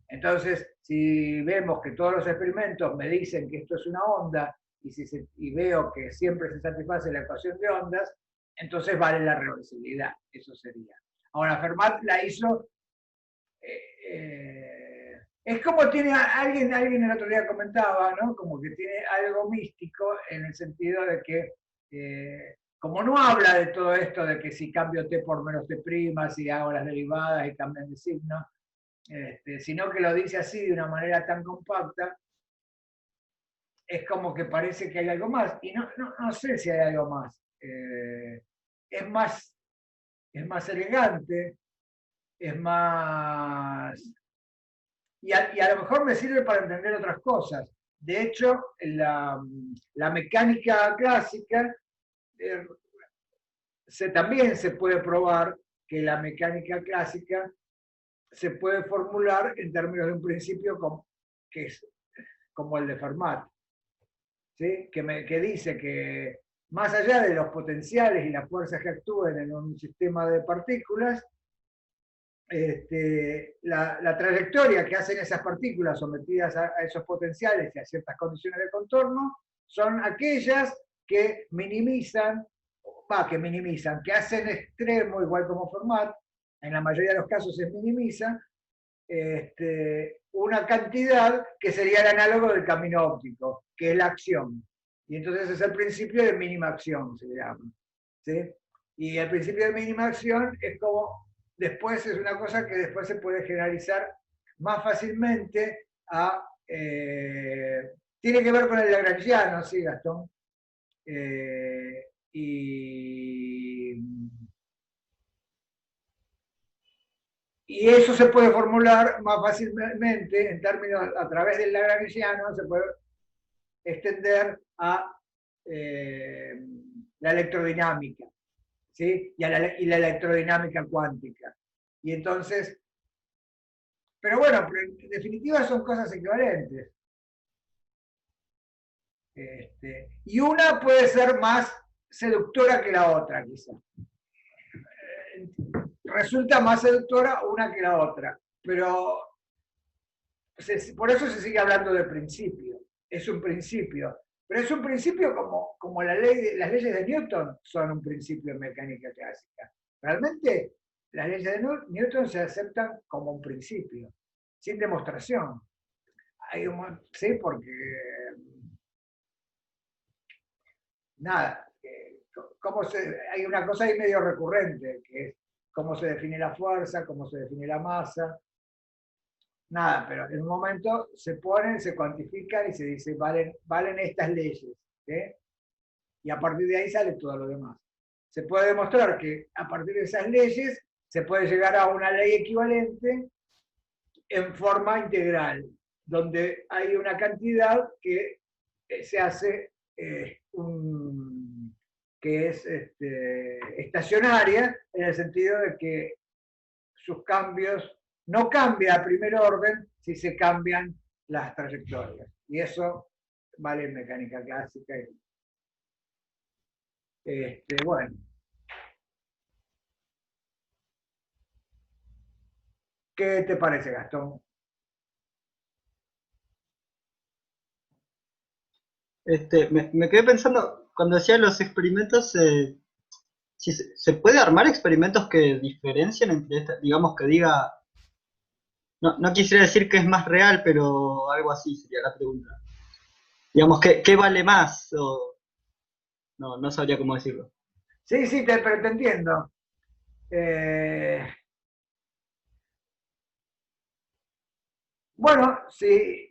Entonces, si vemos que todos los experimentos me dicen que esto es una onda y veo que siempre se satisface la ecuación de ondas, entonces vale la reversibilidad. Eso sería. Ahora, Fermat la hizo. Es como tiene alguien el otro día comentaba, ¿no? Como que tiene algo místico en el sentido de que como no habla de todo esto de que si cambio t por menos t', si hago las derivadas y cambian de signo, sino que lo dice así de una manera tan compacta, es como que parece que hay algo más. Y no sé si hay algo más. Es más. Es más elegante, es más... Y a lo mejor me sirve para entender otras cosas. De hecho, la mecánica clásica también se puede probar que la mecánica clásica se puede formular en términos de un principio que es como el de Fermat, ¿sí? Que dice que más allá de los potenciales y las fuerzas que actúen en un sistema de partículas, la trayectoria que hacen esas partículas sometidas a esos potenciales y a ciertas condiciones de contorno son aquellas que minimizan, que hacen extremo, igual como Fermat, en la mayoría de los casos se minimiza, una cantidad que sería el análogo del camino óptico, que es la acción. Y entonces es el principio de mínima acción, se llama. ¿Sí? Y el principio de mínima acción es como, después es una cosa que después se puede generalizar más fácilmente a... tiene que ver con el lagrangiano, ¿sí, Gastón? Y eso se puede formular más fácilmente en términos, a través del lagrangiano, se puede extender a la electrodinámica, ¿sí? Y la electrodinámica cuántica. Y entonces, pero bueno, en definitiva son cosas equivalentes. Y una puede ser más seductora que la otra, quizá. Resulta más seductora una que la otra, pero por eso se sigue hablando de principio. Es un principio, pero es un principio como las leyes de Newton son un principio en mecánica clásica. Realmente las leyes de Newton se aceptan como un principio, sin demostración. Sí, porque nada, hay una cosa ahí medio recurrente, que es cómo se define la fuerza, cómo se define la masa. Nada, pero en un momento se ponen, se cuantifican y se dice, valen estas leyes. ¿Sí? Y a partir de ahí sale todo lo demás. Se puede demostrar que a partir de esas leyes se puede llegar a una ley equivalente en forma integral, donde hay una cantidad que se hace que es estacionaria, en el sentido de que sus cambios no cambia a primer orden si se cambian las trayectorias. Y eso vale en mecánica clásica. Bueno. ¿Qué te parece, Gastón? Me quedé pensando, cuando decía los experimentos, si se puede armar experimentos que diferencien entre estas, digamos que diga, no quisiera decir que es más real, pero algo así sería la pregunta. Digamos, ¿qué vale más? O, no sabría cómo decirlo. Sí, pero te entiendo. Bueno, sí.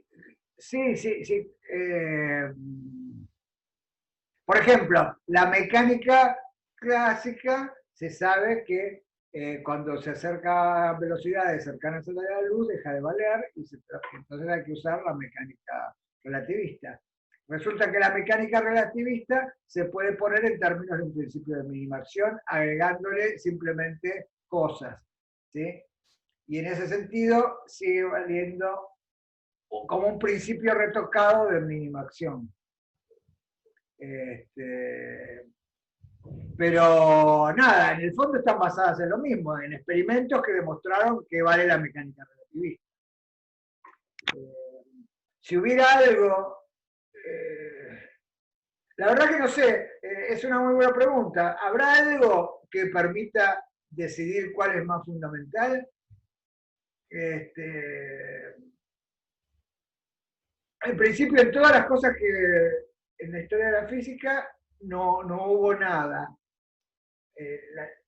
Por ejemplo, la mecánica clásica se sabe que cuando se acerca a velocidades cercanas a la de la luz deja de valer y entonces hay que usar la mecánica relativista. Resulta que la mecánica relativista se puede poner en términos de un principio de mínima acción, agregándole simplemente cosas, ¿sí? Y en ese sentido sigue valiendo como un principio retocado de mínima acción. Pero nada, en el fondo están basadas en lo mismo, en experimentos que demostraron que vale la mecánica relativista. Si hubiera algo, la verdad que no sé, es una muy buena pregunta. ¿Habrá algo que permita decidir cuál es más fundamental? En principio, en todas las cosas que en la historia de la física no hubo nada.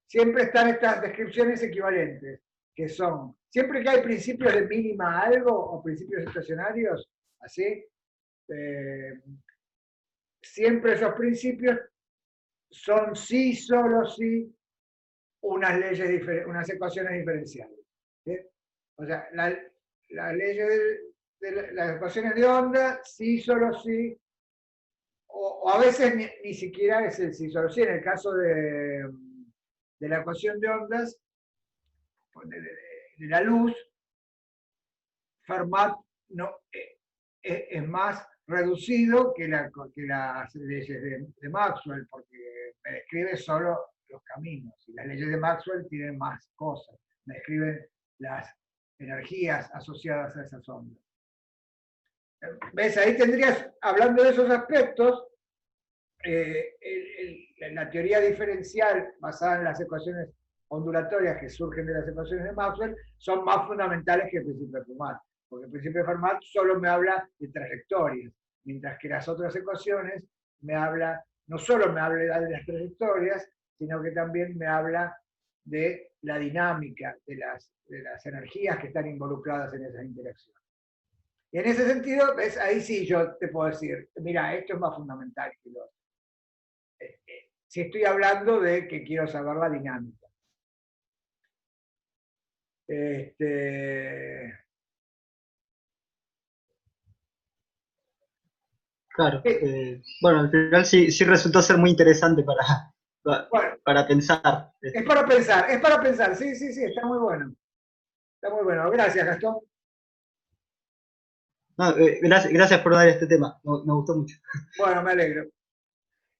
Siempre están estas descripciones equivalentes, que son, siempre que hay principios de mínima algo o principios estacionarios, así, siempre esos principios son sí, solo sí, unas ecuaciones diferenciales. ¿Sí? O sea, las leyes de las ecuaciones de onda, sí, solo sí, o a veces ni siquiera es el sí, solo sí. En el caso de la ecuación de ondas, de la luz, Fermat es más reducido que las leyes de Maxwell, porque me describe solo los caminos, y las leyes de Maxwell tienen más cosas, me describen las energías asociadas a esas ondas. ¿Ves? Ahí tendrías, hablando de esos aspectos, la teoría diferencial basada en las ecuaciones ondulatorias que surgen de las ecuaciones de Maxwell son más fundamentales que el principio de Fermat, porque el principio de Fermat solo me habla de trayectorias, mientras que las otras ecuaciones no solo me habla de las trayectorias, sino que también me habla de la dinámica de las energías que están involucradas en esas interacciones. Y en ese sentido, ¿ves? Ahí sí yo te puedo decir, mira, esto es más fundamental que lo otro. Si estoy hablando de que quiero saber la dinámica. Claro. Bueno, al final sí resultó ser muy interesante para pensar. Es para pensar, sí, está muy bueno. Está muy bueno. Gracias, Gastón. No, gracias por dar este tema, me gustó mucho. Bueno, me alegro.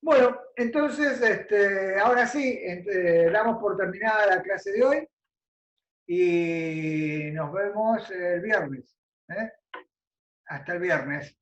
Bueno, entonces, ahora sí, damos por terminada la clase de hoy y nos vemos el viernes. Hasta el viernes.